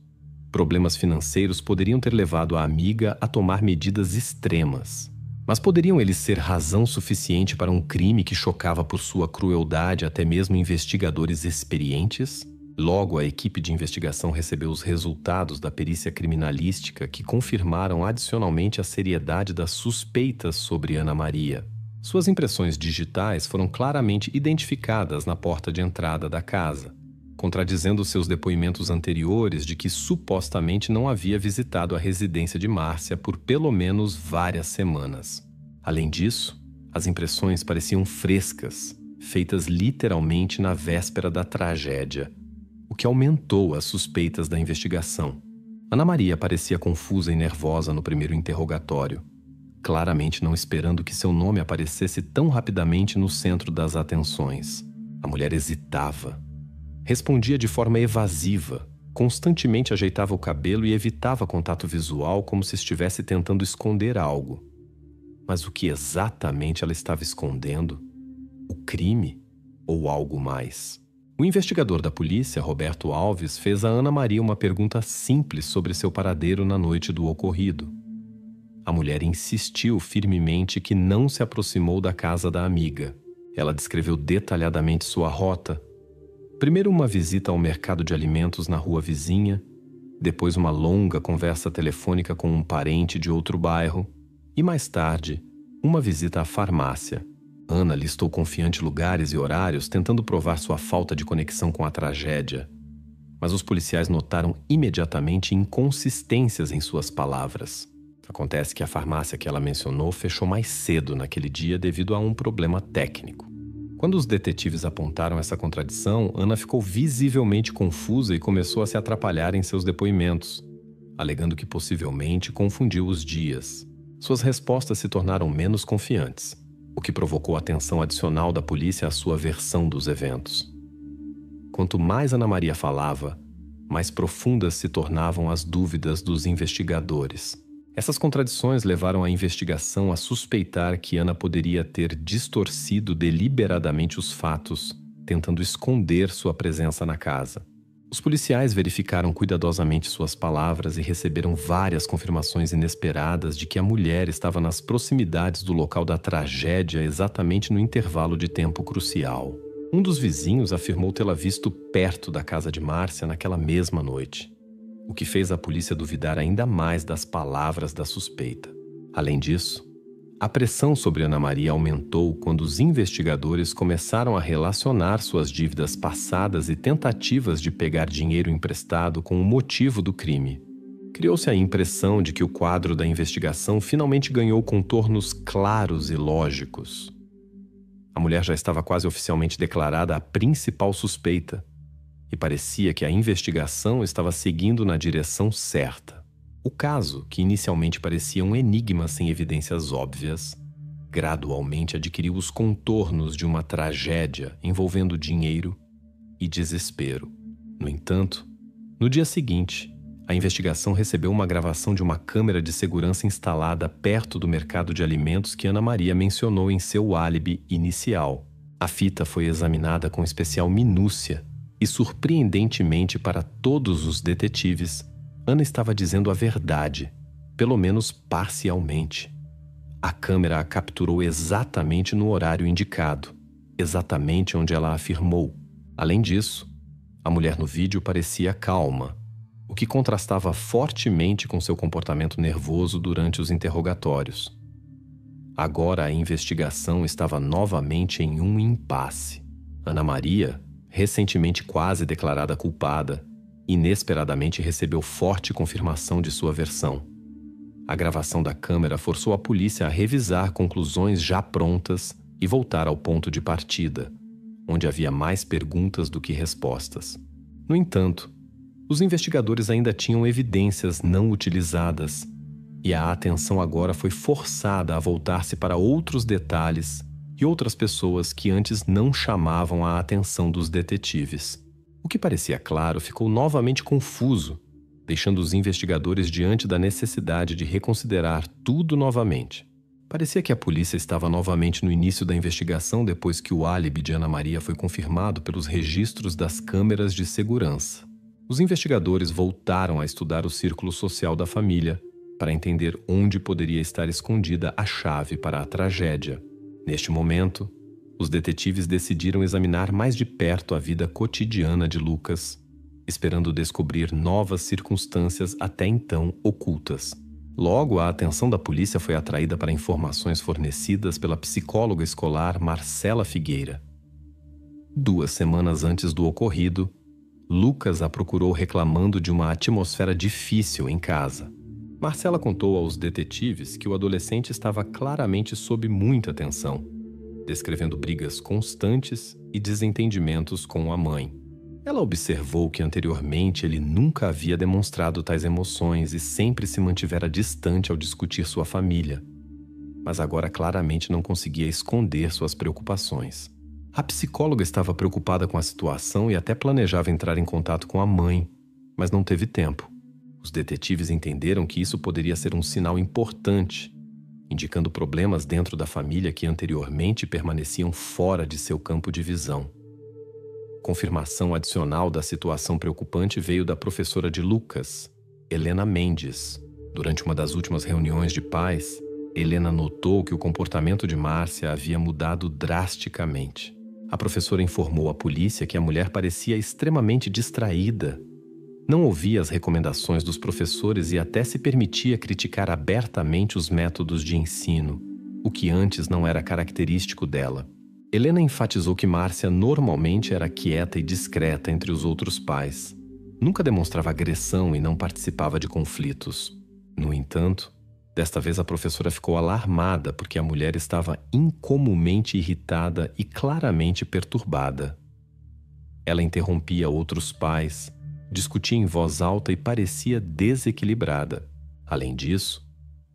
Problemas financeiros poderiam ter levado a amiga a tomar medidas extremas. Mas poderiam eles ser razão suficiente para um crime que chocava por sua crueldade até mesmo investigadores experientes? Logo, a equipe de investigação recebeu os resultados da perícia criminalística que confirmaram adicionalmente a seriedade das suspeitas sobre Ana Maria. Suas impressões digitais foram claramente identificadas na porta de entrada da casa, contradizendo seus depoimentos anteriores de que supostamente não havia visitado a residência de Márcia por pelo menos várias semanas. Além disso, as impressões pareciam frescas, feitas literalmente na véspera da tragédia, o que aumentou as suspeitas da investigação. Ana Maria parecia confusa e nervosa no primeiro interrogatório, claramente não esperando que seu nome aparecesse tão rapidamente no centro das atenções. A mulher hesitava. Respondia de forma evasiva, constantemente ajeitava o cabelo e evitava contato visual como se estivesse tentando esconder algo. Mas o que exatamente ela estava escondendo? O crime ou algo mais? O investigador da polícia, Roberto Alves, fez a Ana Maria uma pergunta simples sobre seu paradeiro na noite do ocorrido. A mulher insistiu firmemente que não se aproximou da casa da amiga. Ela descreveu detalhadamente sua rota. Primeiro uma visita ao mercado de alimentos na rua vizinha, depois uma longa conversa telefônica com um parente de outro bairro e, mais tarde, uma visita à farmácia. Ana listou confiante lugares e horários, tentando provar sua falta de conexão com a tragédia. Mas os policiais notaram imediatamente inconsistências em suas palavras. Acontece que a farmácia que ela mencionou fechou mais cedo naquele dia devido a um problema técnico. Quando os detetives apontaram essa contradição, Ana ficou visivelmente confusa e começou a se atrapalhar em seus depoimentos, alegando que possivelmente confundiu os dias. Suas respostas se tornaram menos confiantes, o que provocou atenção adicional da polícia à sua versão dos eventos. Quanto mais Ana Maria falava, mais profundas se tornavam as dúvidas dos investigadores. Essas contradições levaram a investigação a suspeitar que Ana poderia ter distorcido deliberadamente os fatos, tentando esconder sua presença na casa. Os policiais verificaram cuidadosamente suas palavras e receberam várias confirmações inesperadas de que a mulher estava nas proximidades do local da tragédia exatamente no intervalo de tempo crucial. Um dos vizinhos afirmou tê-la visto perto da casa de Márcia naquela mesma noite, o que fez a polícia duvidar ainda mais das palavras da suspeita. Além disso, a pressão sobre Ana Maria aumentou quando os investigadores começaram a relacionar suas dívidas passadas e tentativas de pegar dinheiro emprestado com o motivo do crime. Criou-se a impressão de que o quadro da investigação finalmente ganhou contornos claros e lógicos. A mulher já estava quase oficialmente declarada a principal suspeita, e parecia que a investigação estava seguindo na direção certa. O caso, que inicialmente parecia um enigma sem evidências óbvias, gradualmente adquiriu os contornos de uma tragédia envolvendo dinheiro e desespero. No entanto, no dia seguinte, a investigação recebeu uma gravação de uma câmera de segurança instalada perto do mercado de alimentos que Ana Maria mencionou em seu álibi inicial. A fita foi examinada com especial minúcia e, surpreendentemente para todos os detetives, Ana estava dizendo a verdade, pelo menos parcialmente. A câmera a capturou exatamente no horário indicado, exatamente onde ela afirmou. Além disso, a mulher no vídeo parecia calma, o que contrastava fortemente com seu comportamento nervoso durante os interrogatórios. Agora a investigação estava novamente em um impasse. Ana Maria, recentemente quase declarada culpada, inesperadamente recebeu forte confirmação de sua versão. A gravação da câmera forçou a polícia a revisar conclusões já prontas e voltar ao ponto de partida, onde havia mais perguntas do que respostas. No entanto, os investigadores ainda tinham evidências não utilizadas, e a atenção agora foi forçada a voltar-se para outros detalhes e outras pessoas que antes não chamavam a atenção dos detetives. O que parecia claro ficou novamente confuso, deixando os investigadores diante da necessidade de reconsiderar tudo novamente. Parecia que a polícia estava novamente no início da investigação depois que o álibi de Ana Maria foi confirmado pelos registros das câmeras de segurança. Os investigadores voltaram a estudar o círculo social da família para entender onde poderia estar escondida a chave para a tragédia. Neste momento, os detetives decidiram examinar mais de perto a vida cotidiana de Lucas, esperando descobrir novas circunstâncias até então ocultas. Logo, a atenção da polícia foi atraída para informações fornecidas pela psicóloga escolar Marcela Figueira. 2 semanas antes do ocorrido, Lucas a procurou reclamando de uma atmosfera difícil em casa. Marcela contou aos detetives que o adolescente estava claramente sob muita tensão, descrevendo brigas constantes e desentendimentos com a mãe. Ela observou que anteriormente ele nunca havia demonstrado tais emoções e sempre se mantivera distante ao discutir sua família, mas agora claramente não conseguia esconder suas preocupações. A psicóloga estava preocupada com a situação e até planejava entrar em contato com a mãe, mas não teve tempo. Os detetives entenderam que isso poderia ser um sinal importante, indicando problemas dentro da família que anteriormente permaneciam fora de seu campo de visão. Confirmação adicional da situação preocupante veio da professora de Lucas, Helena Mendes. Durante uma das últimas reuniões de pais, Helena notou que o comportamento de Márcia havia mudado drasticamente. A professora informou à polícia que a mulher parecia extremamente distraída, não ouvia as recomendações dos professores e até se permitia criticar abertamente os métodos de ensino, o que antes não era característico dela. Helena enfatizou que Márcia normalmente era quieta e discreta entre os outros pais. Nunca demonstrava agressão e não participava de conflitos. No entanto, desta vez a professora ficou alarmada porque a mulher estava incomumente irritada e claramente perturbada. Ela interrompia outros pais, discutia em voz alta e parecia desequilibrada. Além disso,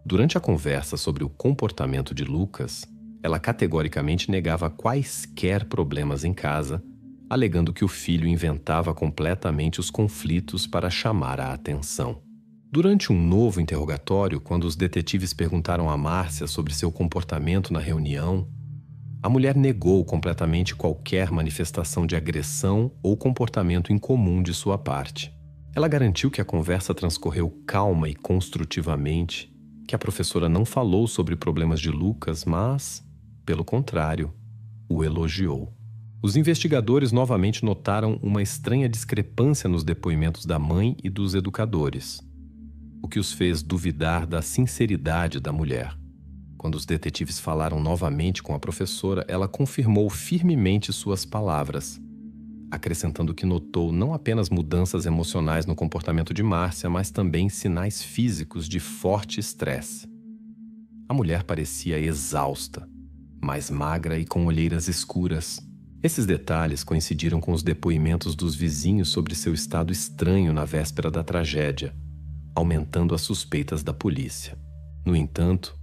durante a conversa sobre o comportamento de Lucas, ela categoricamente negava quaisquer problemas em casa, alegando que o filho inventava completamente os conflitos para chamar a atenção. Durante um novo interrogatório, quando os detetives perguntaram a Márcia sobre seu comportamento na reunião, a mulher negou completamente qualquer manifestação de agressão ou comportamento incomum de sua parte. Ela garantiu que a conversa transcorreu calma e construtivamente, que a professora não falou sobre problemas de Lucas, mas, pelo contrário, o elogiou. Os investigadores novamente notaram uma estranha discrepância nos depoimentos da mãe e dos educadores, o que os fez duvidar da sinceridade da mulher. Quando os detetives falaram novamente com a professora, ela confirmou firmemente suas palavras, acrescentando que notou não apenas mudanças emocionais no comportamento de Márcia, mas também sinais físicos de forte estresse. A mulher parecia exausta, mais magra e com olheiras escuras. Esses detalhes coincidiram com os depoimentos dos vizinhos sobre seu estado estranho na véspera da tragédia, aumentando as suspeitas da polícia. No entanto,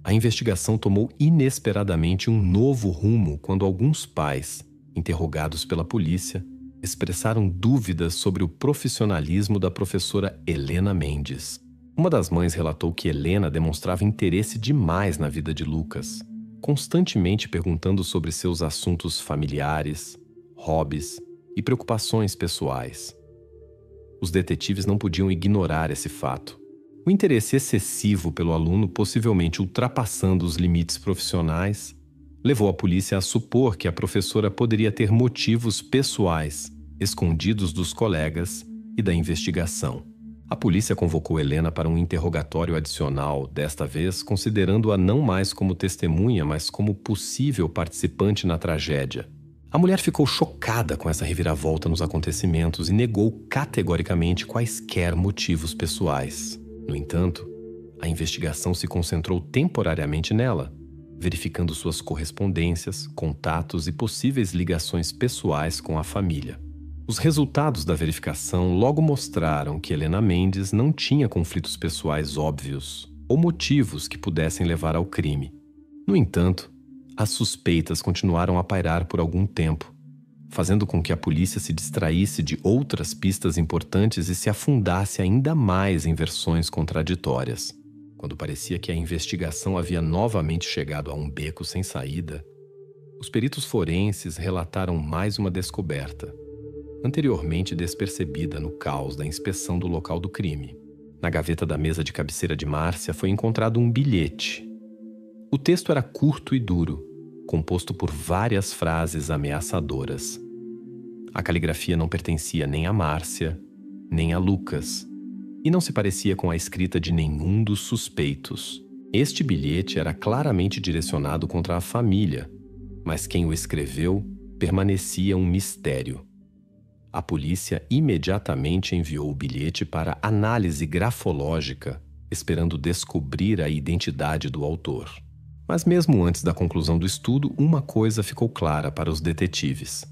a investigação tomou inesperadamente um novo rumo quando alguns pais, interrogados pela polícia, expressaram dúvidas sobre o profissionalismo da professora Helena Mendes. Uma das mães relatou que Helena demonstrava interesse demais na vida de Lucas, constantemente perguntando sobre seus assuntos familiares, hobbies e preocupações pessoais. Os detetives não podiam ignorar esse fato. O interesse excessivo pelo aluno, possivelmente ultrapassando os limites profissionais, levou a polícia a supor que a professora poderia ter motivos pessoais, escondidos dos colegas e da investigação. A polícia convocou Helena para um interrogatório adicional, desta vez considerando-a não mais como testemunha, mas como possível participante na tragédia. A mulher ficou chocada com essa reviravolta nos acontecimentos e negou categoricamente quaisquer motivos pessoais. No entanto, a investigação se concentrou temporariamente nela, verificando suas correspondências, contatos e possíveis ligações pessoais com a família. Os resultados da verificação logo mostraram que Helena Mendes não tinha conflitos pessoais óbvios ou motivos que pudessem levar ao crime. No entanto, as suspeitas continuaram a pairar por algum tempo, fazendo com que a polícia se distraísse de outras pistas importantes e se afundasse ainda mais em versões contraditórias. Quando parecia que a investigação havia novamente chegado a um beco sem saída, os peritos forenses relataram mais uma descoberta, anteriormente despercebida no caos da inspeção do local do crime. Na gaveta da mesa de cabeceira de Márcia foi encontrado um bilhete. O texto era curto e duro, composto por várias frases ameaçadoras. A caligrafia não pertencia nem a Márcia, nem a Lucas, e não se parecia com a escrita de nenhum dos suspeitos. Este bilhete era claramente direcionado contra a família, mas quem o escreveu permanecia um mistério. A polícia imediatamente enviou o bilhete para análise grafológica, esperando descobrir a identidade do autor. Mas mesmo antes da conclusão do estudo, uma coisa ficou clara para os detetives.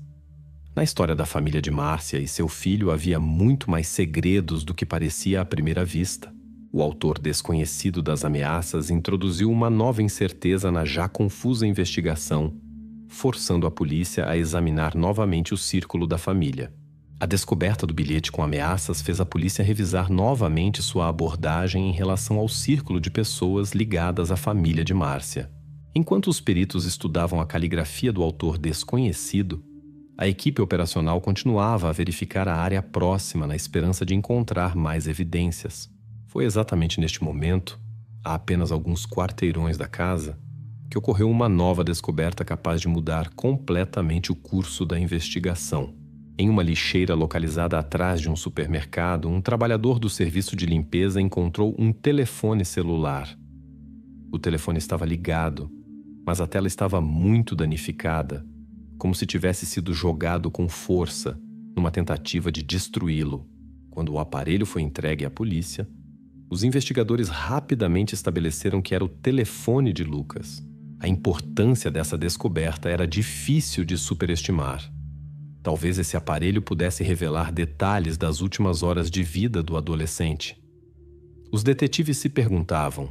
Na história da família de Márcia e seu filho havia muito mais segredos do que parecia à primeira vista. O autor desconhecido das ameaças introduziu uma nova incerteza na já confusa investigação, forçando a polícia a examinar novamente o círculo da família. A descoberta do bilhete com ameaças fez a polícia revisar novamente sua abordagem em relação ao círculo de pessoas ligadas à família de Márcia. Enquanto os peritos estudavam a caligrafia do autor desconhecido, a equipe operacional continuava a verificar a área próxima na esperança de encontrar mais evidências. Foi exatamente neste momento, a apenas alguns quarteirões da casa, que ocorreu uma nova descoberta capaz de mudar completamente o curso da investigação. Em uma lixeira localizada atrás de um supermercado, um trabalhador do serviço de limpeza encontrou um telefone celular. O telefone estava ligado, mas a tela estava muito danificada, como se tivesse sido jogado com força, numa tentativa de destruí-lo. Quando o aparelho foi entregue à polícia, os investigadores rapidamente estabeleceram que era o telefone de Lucas. A importância dessa descoberta era difícil de superestimar. Talvez esse aparelho pudesse revelar detalhes das últimas horas de vida do adolescente. Os detetives se perguntavam: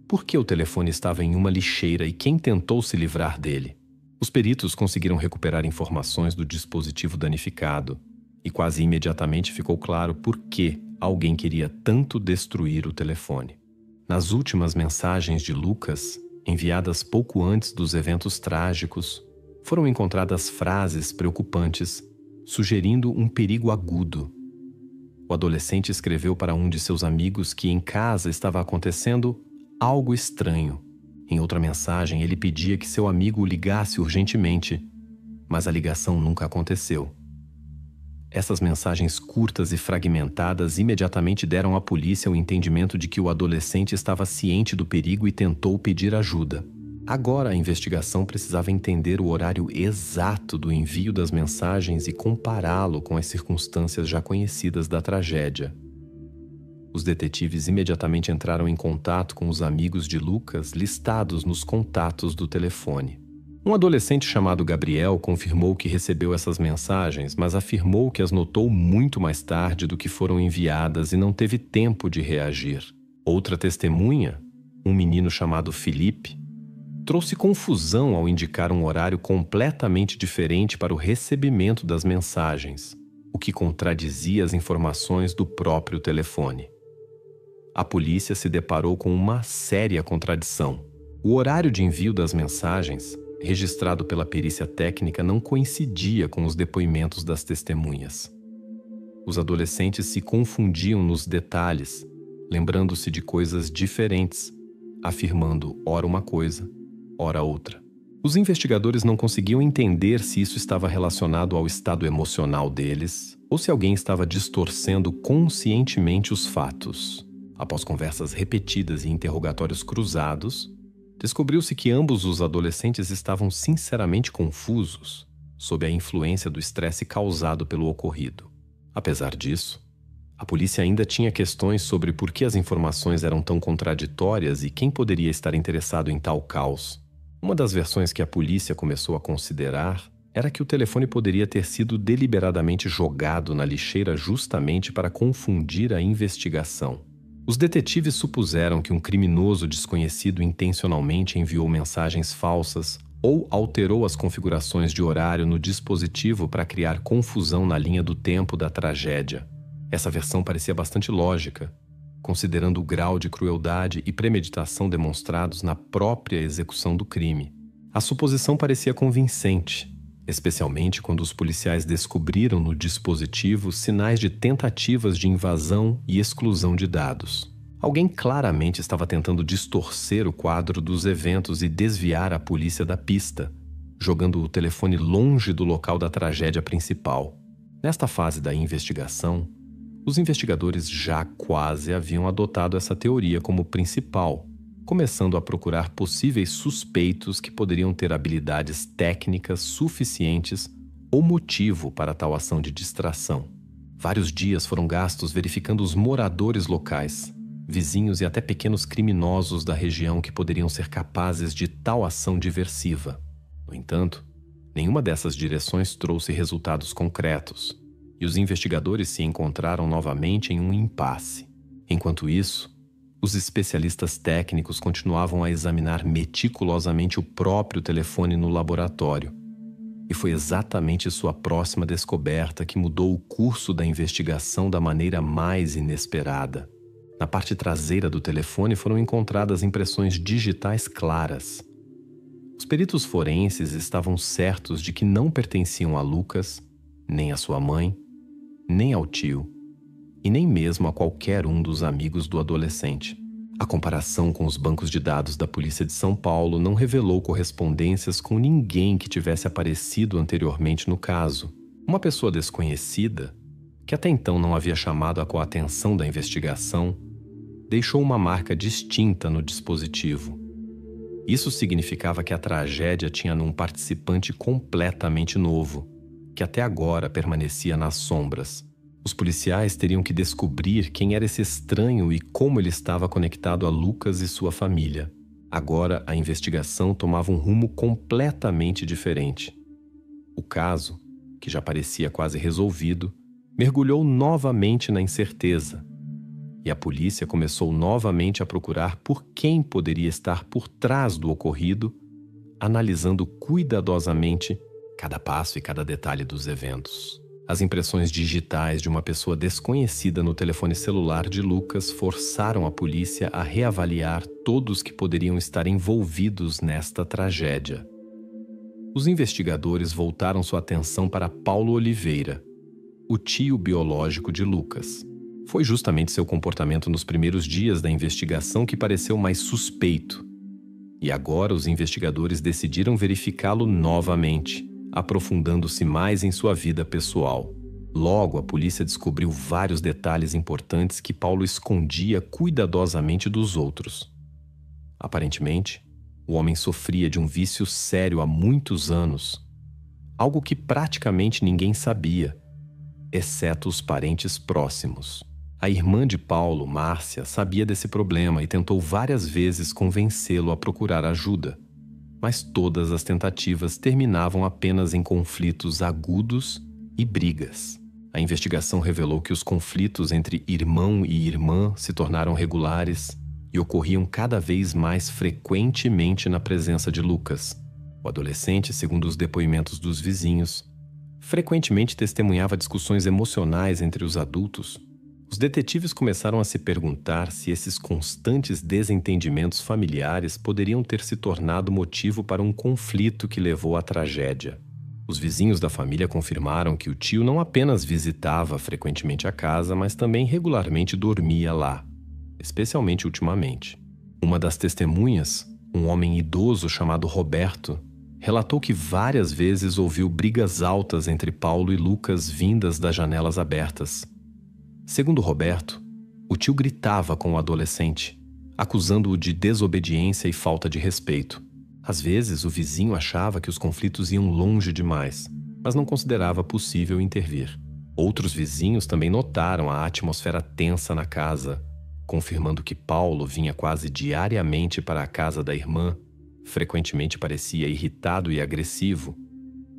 por que o telefone estava em uma lixeira e quem tentou se livrar dele? Os peritos conseguiram recuperar informações do dispositivo danificado e quase imediatamente ficou claro por que alguém queria tanto destruir o telefone. Nas últimas mensagens de Lucas, enviadas pouco antes dos eventos trágicos, foram encontradas frases preocupantes, sugerindo um perigo agudo. O adolescente escreveu para um de seus amigos que em casa estava acontecendo algo estranho. Em outra mensagem, ele pedia que seu amigo o ligasse urgentemente, mas a ligação nunca aconteceu. Essas mensagens curtas e fragmentadas imediatamente deram à polícia o entendimento de que o adolescente estava ciente do perigo e tentou pedir ajuda. Agora a investigação precisava entender o horário exato do envio das mensagens e compará-lo com as circunstâncias já conhecidas da tragédia. Os detetives imediatamente entraram em contato com os amigos de Lucas listados nos contatos do telefone. Um adolescente chamado Gabriel confirmou que recebeu essas mensagens, mas afirmou que as notou muito mais tarde do que foram enviadas e não teve tempo de reagir. Outra testemunha, um menino chamado Felipe, trouxe confusão ao indicar um horário completamente diferente para o recebimento das mensagens, o que contradizia as informações do próprio telefone. A polícia se deparou com uma séria contradição. O horário de envio das mensagens, registrado pela perícia técnica, não coincidia com os depoimentos das testemunhas. Os adolescentes se confundiam nos detalhes, lembrando-se de coisas diferentes, afirmando ora uma coisa, ora outra. Os investigadores não conseguiam entender se isso estava relacionado ao estado emocional deles ou se alguém estava distorcendo conscientemente os fatos. Após conversas repetidas e interrogatórios cruzados, descobriu-se que ambos os adolescentes estavam sinceramente confusos sob a influência do estresse causado pelo ocorrido. Apesar disso, a polícia ainda tinha questões sobre por que as informações eram tão contraditórias e quem poderia estar interessado em tal caos. Uma das versões que a polícia começou a considerar era que o telefone poderia ter sido deliberadamente jogado na lixeira justamente para confundir a investigação. Os detetives supuseram que um criminoso desconhecido intencionalmente enviou mensagens falsas ou alterou as configurações de horário no dispositivo para criar confusão na linha do tempo da tragédia. Essa versão parecia bastante lógica, considerando o grau de crueldade e premeditação demonstrados na própria execução do crime. A suposição parecia convincente, especialmente quando os policiais descobriram no dispositivo sinais de tentativas de invasão e exclusão de dados. Alguém claramente estava tentando distorcer o quadro dos eventos e desviar a polícia da pista, jogando o telefone longe do local da tragédia principal. Nesta fase da investigação, os investigadores já quase haviam adotado essa teoria como principal, começando a procurar possíveis suspeitos que poderiam ter habilidades técnicas suficientes ou motivo para tal ação de distração. Vários dias foram gastos verificando os moradores locais, vizinhos e até pequenos criminosos da região que poderiam ser capazes de tal ação diversiva. No entanto, nenhuma dessas direções trouxe resultados concretos, e os investigadores se encontraram novamente em um impasse. Enquanto isso, os especialistas técnicos continuavam a examinar meticulosamente o próprio telefone no laboratório. E foi exatamente sua próxima descoberta que mudou o curso da investigação da maneira mais inesperada. Na parte traseira do telefone foram encontradas impressões digitais claras. Os peritos forenses estavam certos de que não pertenciam a Lucas, nem a sua mãe, nem ao tio, e nem mesmo a qualquer um dos amigos do adolescente. A comparação com os bancos de dados da Polícia de São Paulo não revelou correspondências com ninguém que tivesse aparecido anteriormente no caso. Uma pessoa desconhecida, que até então não havia chamado a atenção da investigação, deixou uma marca distinta no dispositivo. Isso significava que a tragédia tinha um participante completamente novo, que até agora permanecia nas sombras. Os policiais teriam que descobrir quem era esse estranho e como ele estava conectado a Lucas e sua família. Agora, a investigação tomava um rumo completamente diferente. O caso, que já parecia quase resolvido, mergulhou novamente na incerteza, e a polícia começou novamente a procurar por quem poderia estar por trás do ocorrido, analisando cuidadosamente cada passo e cada detalhe dos eventos. As impressões digitais de uma pessoa desconhecida no telefone celular de Lucas forçaram a polícia a reavaliar todos que poderiam estar envolvidos nesta tragédia. Os investigadores voltaram sua atenção para Paulo Oliveira, o tio biológico de Lucas. Foi justamente seu comportamento nos primeiros dias da investigação que pareceu mais suspeito. E agora os investigadores decidiram verificá-lo novamente, aprofundando-se mais em sua vida pessoal. Logo, a polícia descobriu vários detalhes importantes que Paulo escondia cuidadosamente dos outros. Aparentemente, o homem sofria de um vício sério há muitos anos, algo que praticamente ninguém sabia, exceto os parentes próximos. A irmã de Paulo, Márcia, sabia desse problema e tentou várias vezes convencê-lo a procurar ajuda. Mas todas as tentativas terminavam apenas em conflitos agudos e brigas. A investigação revelou que os conflitos entre irmão e irmã se tornaram regulares e ocorriam cada vez mais frequentemente na presença de Lucas. O adolescente, segundo os depoimentos dos vizinhos, frequentemente testemunhava discussões emocionais entre os adultos. Os detetives começaram a se perguntar se esses constantes desentendimentos familiares poderiam ter se tornado motivo para um conflito que levou à tragédia. Os vizinhos da família confirmaram que o tio não apenas visitava frequentemente a casa, mas também regularmente dormia lá, especialmente ultimamente. Uma das testemunhas, um homem idoso chamado Roberto, relatou que várias vezes ouviu brigas altas entre Paulo e Lucas vindas das janelas abertas. Segundo Roberto, o tio gritava com o adolescente, acusando-o de desobediência e falta de respeito. Às vezes, o vizinho achava que os conflitos iam longe demais, mas não considerava possível intervir. Outros vizinhos também notaram a atmosfera tensa na casa, confirmando que Paulo vinha quase diariamente para a casa da irmã, frequentemente parecia irritado e agressivo,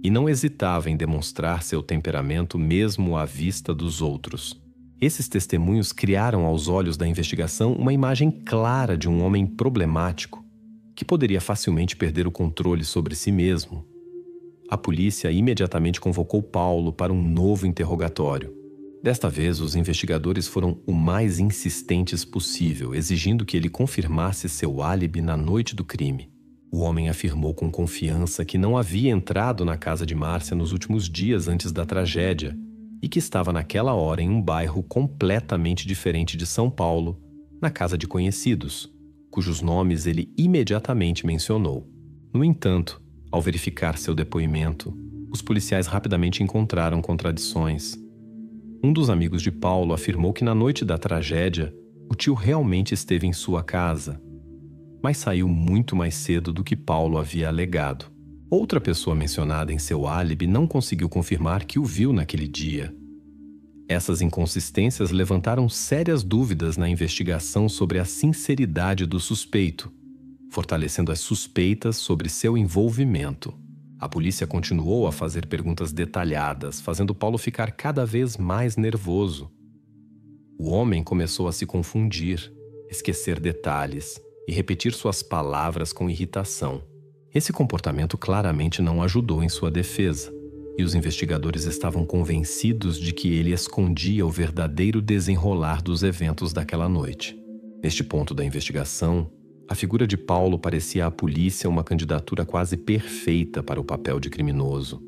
e não hesitava em demonstrar seu temperamento mesmo à vista dos outros. Esses testemunhos criaram aos olhos da investigação uma imagem clara de um homem problemático, que poderia facilmente perder o controle sobre si mesmo. A polícia imediatamente convocou Paulo para um novo interrogatório. Desta vez, os investigadores foram o mais insistentes possível, exigindo que ele confirmasse seu álibi na noite do crime. O homem afirmou com confiança que não havia entrado na casa de Márcia nos últimos dias antes da tragédia e que estava naquela hora em um bairro completamente diferente de São Paulo, na casa de conhecidos, cujos nomes ele imediatamente mencionou. No entanto, ao verificar seu depoimento, os policiais rapidamente encontraram contradições. Um dos amigos de Paulo afirmou que na noite da tragédia, o tio realmente esteve em sua casa, mas saiu muito mais cedo do que Paulo havia alegado. Outra pessoa mencionada em seu álibi não conseguiu confirmar que o viu naquele dia. Essas inconsistências levantaram sérias dúvidas na investigação sobre a sinceridade do suspeito, fortalecendo as suspeitas sobre seu envolvimento. A polícia continuou a fazer perguntas detalhadas, fazendo Paulo ficar cada vez mais nervoso. O homem começou a se confundir, esquecer detalhes e repetir suas palavras com irritação. Esse comportamento claramente não ajudou em sua defesa, e os investigadores estavam convencidos de que ele escondia o verdadeiro desenrolar dos eventos daquela noite. Neste ponto da investigação, a figura de Paulo parecia à polícia uma candidatura quase perfeita para o papel de criminoso.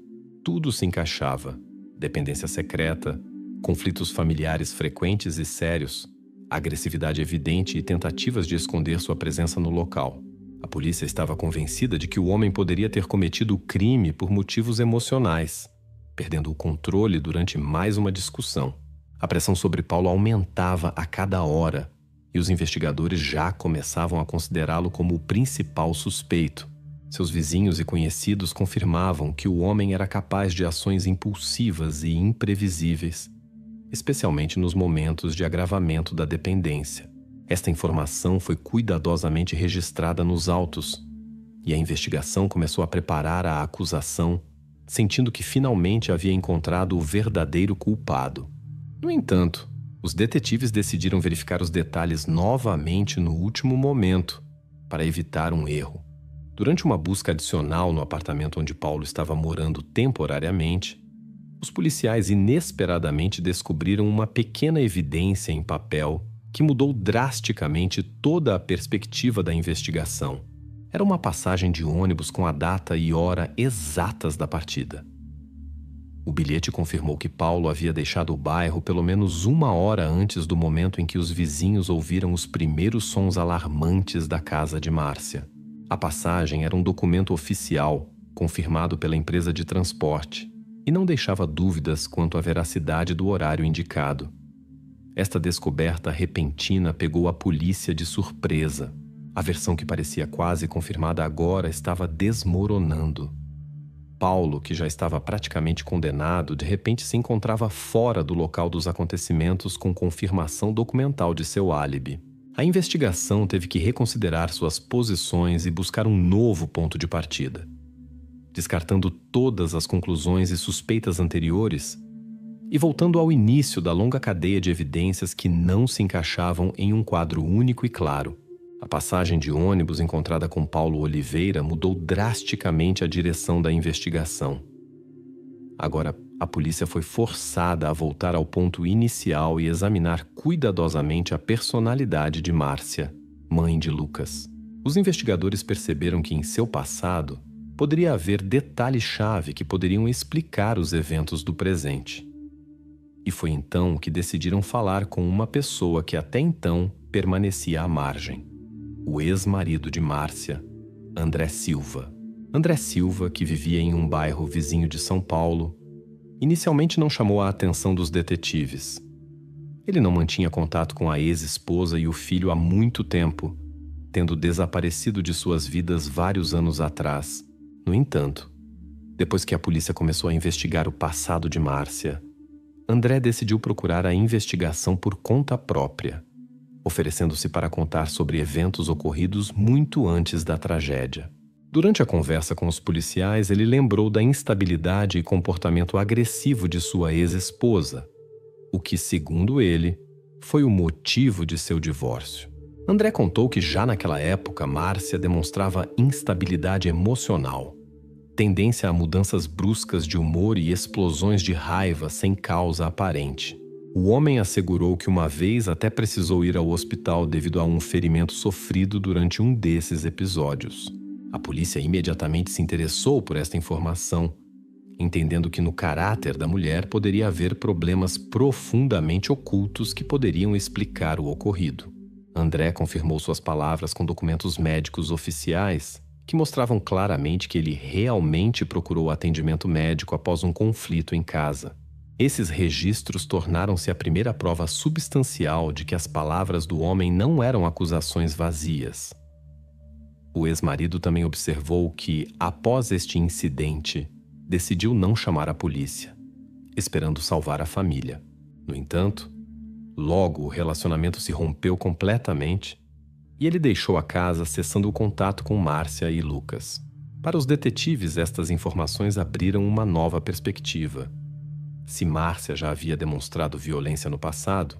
Tudo se encaixava: dependência secreta, conflitos familiares frequentes e sérios, agressividade evidente e tentativas de esconder sua presença no local. A polícia estava convencida de que o homem poderia ter cometido o crime por motivos emocionais, perdendo o controle durante mais uma discussão. A pressão sobre Paulo aumentava a cada hora, e os investigadores já começavam a considerá-lo como o principal suspeito. Seus vizinhos e conhecidos confirmavam que o homem era capaz de ações impulsivas e imprevisíveis, especialmente nos momentos de agravamento da dependência. Esta informação foi cuidadosamente registrada nos autos, e a investigação começou a preparar a acusação, sentindo que finalmente havia encontrado o verdadeiro culpado. No entanto, os detetives decidiram verificar os detalhes novamente no último momento, para evitar um erro. Durante uma busca adicional no apartamento onde Paulo estava morando temporariamente, os policiais inesperadamente descobriram uma pequena evidência em papel que mudou drasticamente toda a perspectiva da investigação. Era uma passagem de ônibus com a data e hora exatas da partida. O bilhete confirmou que Paulo havia deixado o bairro pelo menos 1 hora antes do momento em que os vizinhos ouviram os primeiros sons alarmantes da casa de Márcia. A passagem era um documento oficial, confirmado pela empresa de transporte, e não deixava dúvidas quanto à veracidade do horário indicado. Esta descoberta repentina pegou a polícia de surpresa. A versão que parecia quase confirmada agora estava desmoronando. Paulo, que já estava praticamente condenado, de repente se encontrava fora do local dos acontecimentos com confirmação documental de seu álibi. A investigação teve que reconsiderar suas posições e buscar um novo ponto de partida. Descartando todas as conclusões e suspeitas anteriores, e voltando ao início da longa cadeia de evidências que não se encaixavam em um quadro único e claro. A passagem de ônibus encontrada com Paulo Oliveira mudou drasticamente a direção da investigação. Agora, a polícia foi forçada a voltar ao ponto inicial e examinar cuidadosamente a personalidade de Márcia, mãe de Lucas. Os investigadores perceberam que em seu passado poderia haver detalhes-chave que poderiam explicar os eventos do presente. E foi então que decidiram falar com uma pessoa que até então permanecia à margem. O ex-marido de Márcia, André Silva. André Silva, que vivia em um bairro vizinho de São Paulo, inicialmente não chamou a atenção dos detetives. Ele não mantinha contato com a ex-esposa e o filho há muito tempo, tendo desaparecido de suas vidas vários anos atrás. No entanto, Depois que a polícia começou a investigar o passado de Márcia, André decidiu procurar a investigação por conta própria, oferecendo-se para contar sobre eventos ocorridos muito antes da tragédia. Durante a conversa com os policiais, ele lembrou da instabilidade e comportamento agressivo de sua ex-esposa, o que, segundo ele, foi o motivo de seu divórcio. André contou que já naquela época, Márcia demonstrava instabilidade emocional, tendência a mudanças bruscas de humor e explosões de raiva sem causa aparente. O homem assegurou que uma vez até precisou ir ao hospital devido a um ferimento sofrido durante um desses episódios. A polícia imediatamente se interessou por esta informação, entendendo que no caráter da mulher poderia haver problemas profundamente ocultos que poderiam explicar o ocorrido. André confirmou suas palavras com documentos médicos oficiais que mostravam claramente que ele realmente procurou atendimento médico após um conflito em casa. Esses registros tornaram-se a primeira prova substancial de que as palavras do homem não eram acusações vazias. O ex-marido também observou que, após este incidente, decidiu não chamar a polícia, esperando salvar a família. No entanto, logo o relacionamento se rompeu completamente e ele deixou a casa cessando o contato com Márcia e Lucas. Para os detetives, estas informações abriram uma nova perspectiva. Se Márcia já havia demonstrado violência no passado,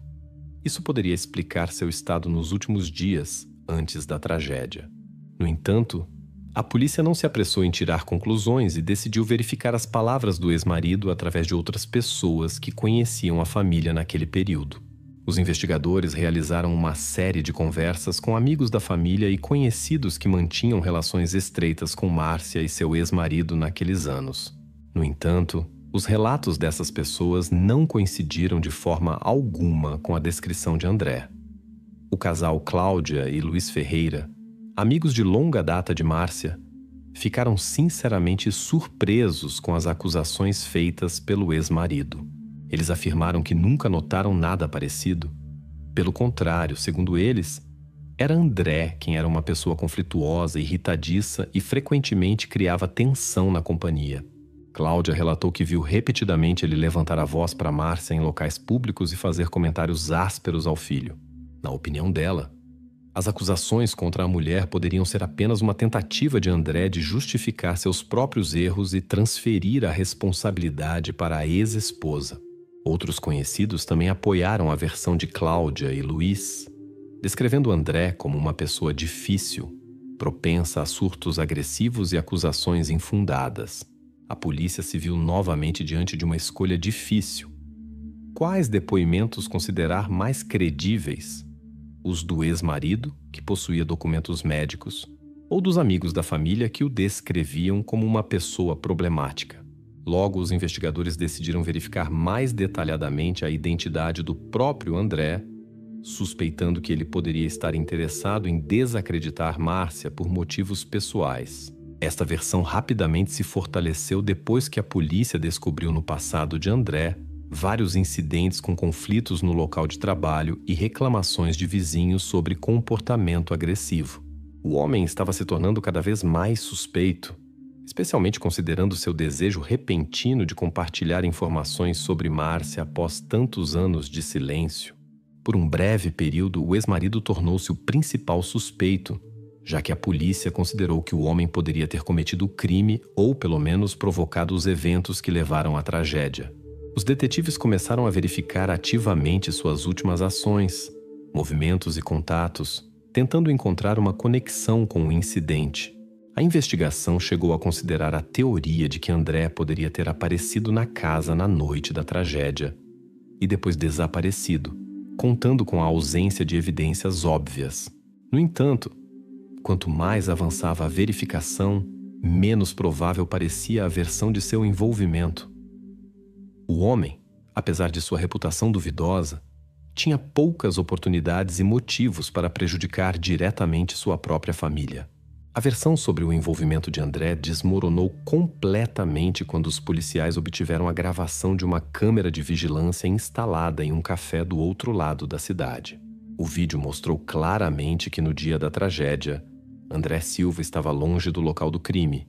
isso poderia explicar seu estado nos últimos dias antes da tragédia. No entanto, a polícia não se apressou em tirar conclusões e decidiu verificar as palavras do ex-marido através de outras pessoas que conheciam a família naquele período. Os investigadores realizaram uma série de conversas com amigos da família e conhecidos que mantinham relações estreitas com Márcia e seu ex-marido naqueles anos. No entanto, os relatos dessas pessoas não coincidiram de forma alguma com a descrição de André. O casal Cláudia e Luiz Ferreira, amigos de longa data de Márcia, ficaram sinceramente surpresos com as acusações feitas pelo ex-marido. Eles afirmaram que nunca notaram nada parecido. Pelo contrário, segundo eles, era André quem era uma pessoa conflituosa, irritadiça e frequentemente criava tensão na companhia. Cláudia relatou que viu repetidamente ele levantar a voz para Márcia em locais públicos e fazer comentários ásperos ao filho. Na opinião dela, as acusações contra a mulher poderiam ser apenas uma tentativa de André de justificar seus próprios erros e transferir a responsabilidade para a ex-esposa. Outros conhecidos também apoiaram a versão de Cláudia e Luiz, descrevendo André como uma pessoa difícil, propensa a surtos agressivos e acusações infundadas. A polícia se viu novamente diante de uma escolha difícil. Quais depoimentos considerar mais credíveis? Os do ex-marido, que possuía documentos médicos, ou dos amigos da família que o descreviam como uma pessoa problemática? Logo, os investigadores decidiram verificar mais detalhadamente a identidade do próprio André, suspeitando que ele poderia estar interessado em desacreditar Márcia por motivos pessoais. Esta versão rapidamente se fortaleceu depois que a polícia descobriu no passado de André vários incidentes com conflitos no local de trabalho e reclamações de vizinhos sobre comportamento agressivo. O homem estava se tornando cada vez mais suspeito, especialmente considerando seu desejo repentino de compartilhar informações sobre Márcia após tantos anos de silêncio. Por um breve período, o ex-marido tornou-se o principal suspeito, já que a polícia considerou que o homem poderia ter cometido o crime ou, pelo menos, provocado os eventos que levaram à tragédia. Os detetives começaram a verificar ativamente suas últimas ações, movimentos e contatos, tentando encontrar uma conexão com o incidente. A investigação chegou a considerar a teoria de que André poderia ter aparecido na casa na noite da tragédia e depois desaparecido, contando com a ausência de evidências óbvias. No entanto, quanto mais avançava a verificação, menos provável parecia a versão de seu envolvimento. O homem, apesar de sua reputação duvidosa, tinha poucas oportunidades e motivos para prejudicar diretamente sua própria família. A versão sobre o envolvimento de André desmoronou completamente quando os policiais obtiveram a gravação de uma câmera de vigilância instalada em um café do outro lado da cidade. O vídeo mostrou claramente que no dia da tragédia, André Silva estava longe do local do crime.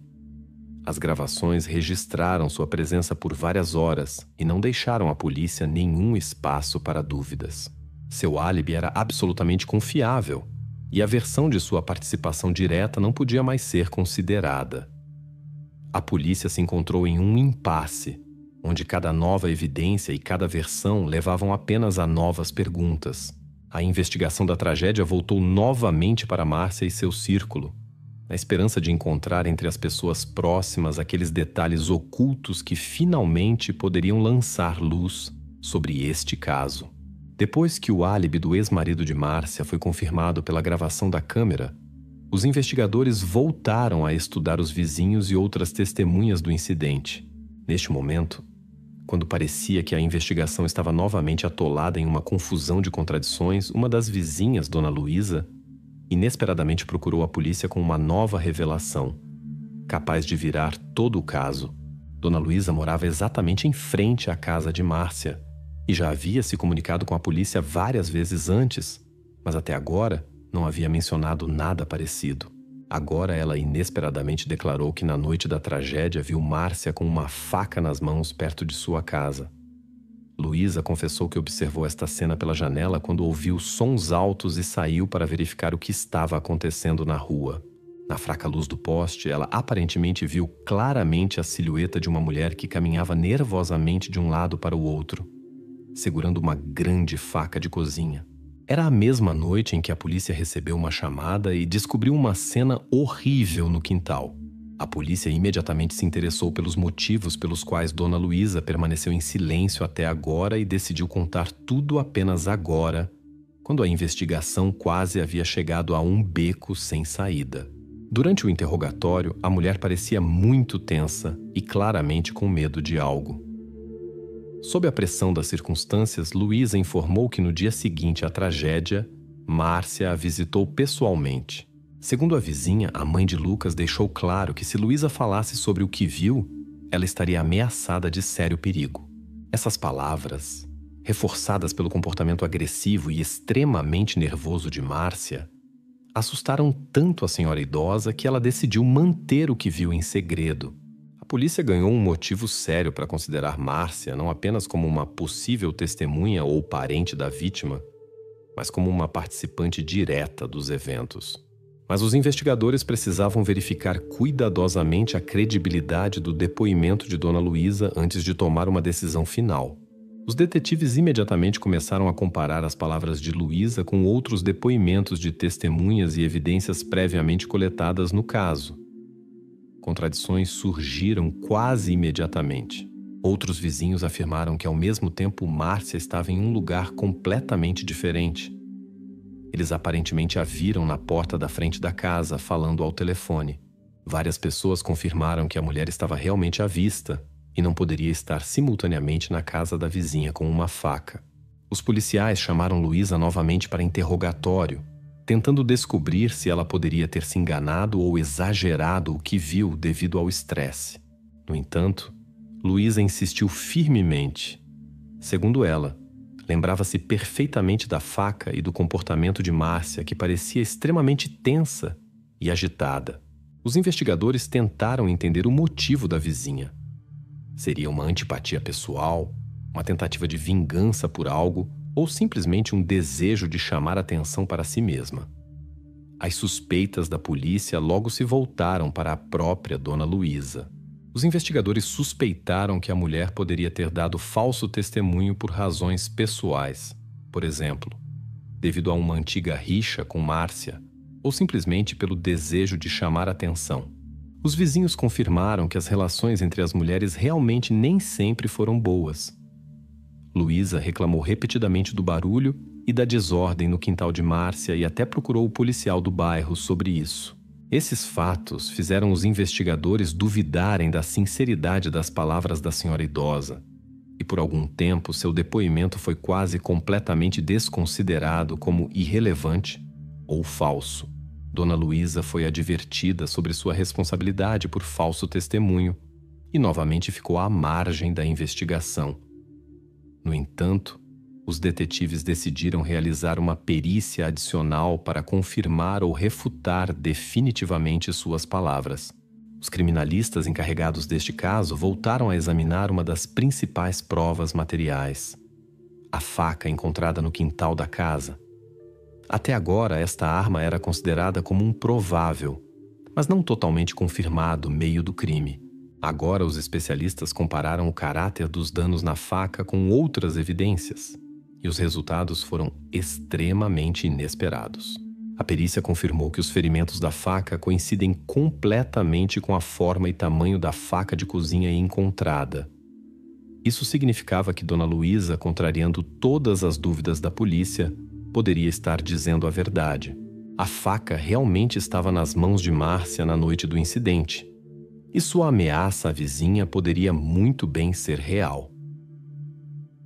As gravações registraram sua presença por várias horas e não deixaram à polícia nenhum espaço para dúvidas. Seu álibi era absolutamente confiável e a versão de sua participação direta não podia mais ser considerada. A polícia se encontrou em um impasse, onde cada nova evidência e cada versão levavam apenas a novas perguntas. A investigação da tragédia voltou novamente para Márcia e seu círculo, na esperança de encontrar entre as pessoas próximas aqueles detalhes ocultos que finalmente poderiam lançar luz sobre este caso. Depois que o álibi do ex-marido de Márcia foi confirmado pela gravação da câmera, os investigadores voltaram a estudar os vizinhos e outras testemunhas do incidente. Neste momento, quando parecia que a investigação estava novamente atolada em uma confusão de contradições, uma das vizinhas, Dona Luísa, inesperadamente procurou a polícia com uma nova revelação, capaz de virar todo o caso. Dona Luísa morava exatamente em frente à casa de Márcia e já havia se comunicado com a polícia várias vezes antes, mas até agora não havia mencionado nada parecido. Agora ela inesperadamente declarou que na noite da tragédia viu Márcia com uma faca nas mãos perto de sua casa. Luísa confessou que observou esta cena pela janela quando ouviu sons altos e saiu para verificar o que estava acontecendo na rua. Na fraca luz do poste, ela aparentemente viu claramente a silhueta de uma mulher que caminhava nervosamente de um lado para o outro, segurando uma grande faca de cozinha. Era a mesma noite em que a polícia recebeu uma chamada e descobriu uma cena horrível no quintal. A polícia imediatamente se interessou pelos motivos pelos quais Dona Luísa permaneceu em silêncio até agora e decidiu contar tudo apenas agora, quando a investigação quase havia chegado a um beco sem saída. Durante o interrogatório, a mulher parecia muito tensa e claramente com medo de algo. Sob a pressão das circunstâncias, Luísa informou que no dia seguinte à tragédia, Márcia a visitou pessoalmente. Segundo a vizinha, a mãe de Lucas deixou claro que se Luísa falasse sobre o que viu, ela estaria ameaçada de sério perigo. Essas palavras, reforçadas pelo comportamento agressivo e extremamente nervoso de Márcia, assustaram tanto a senhora idosa que ela decidiu manter o que viu em segredo. A polícia ganhou um motivo sério para considerar Márcia não apenas como uma possível testemunha ou parente da vítima, mas como uma participante direta dos eventos. Mas os investigadores precisavam verificar cuidadosamente a credibilidade do depoimento de Dona Luísa antes de tomar uma decisão final. Os detetives imediatamente começaram a comparar as palavras de Luísa com outros depoimentos de testemunhas e evidências previamente coletadas no caso. Contradições surgiram quase imediatamente. Outros vizinhos afirmaram que ao mesmo tempo Márcia estava em um lugar completamente diferente. Eles aparentemente a viram na porta da frente da casa, falando ao telefone. Várias pessoas confirmaram que a mulher estava realmente à vista e não poderia estar simultaneamente na casa da vizinha com uma faca. Os policiais chamaram Luísa novamente para interrogatório, tentando descobrir se ela poderia ter se enganado ou exagerado o que viu devido ao estresse. No entanto, Luísa insistiu firmemente. Segundo ela, lembrava-se perfeitamente da faca e do comportamento de Márcia, que parecia extremamente tensa e agitada. Os investigadores tentaram entender o motivo da vizinha. Seria uma antipatia pessoal, uma tentativa de vingança por algo, ou simplesmente um desejo de chamar atenção para si mesma. As suspeitas da polícia logo se voltaram para a própria Dona Luísa. Os investigadores suspeitaram que a mulher poderia ter dado falso testemunho por razões pessoais, por exemplo, devido a uma antiga rixa com Márcia, ou simplesmente pelo desejo de chamar atenção. Os vizinhos confirmaram que as relações entre as mulheres realmente nem sempre foram boas. Luísa reclamou repetidamente do barulho e da desordem no quintal de Márcia e até procurou o policial do bairro sobre isso. Esses fatos fizeram os investigadores duvidarem da sinceridade das palavras da senhora idosa, e por algum tempo seu depoimento foi quase completamente desconsiderado como irrelevante ou falso. Dona Luísa foi advertida sobre sua responsabilidade por falso testemunho e novamente ficou à margem da investigação. No entanto, os detetives decidiram realizar uma perícia adicional para confirmar ou refutar definitivamente suas palavras. Os criminalistas encarregados deste caso voltaram a examinar uma das principais provas materiais: a faca encontrada no quintal da casa. Até agora, esta arma era considerada como um provável, mas não totalmente confirmado meio do crime. Agora, os especialistas compararam o caráter dos danos na faca com outras evidências, e os resultados foram extremamente inesperados. A perícia confirmou que os ferimentos da faca coincidem completamente com a forma e tamanho da faca de cozinha encontrada. Isso significava que Dona Luísa, contrariando todas as dúvidas da polícia, poderia estar dizendo a verdade. A faca realmente estava nas mãos de Márcia na noite do incidente, e sua ameaça à vizinha poderia muito bem ser real.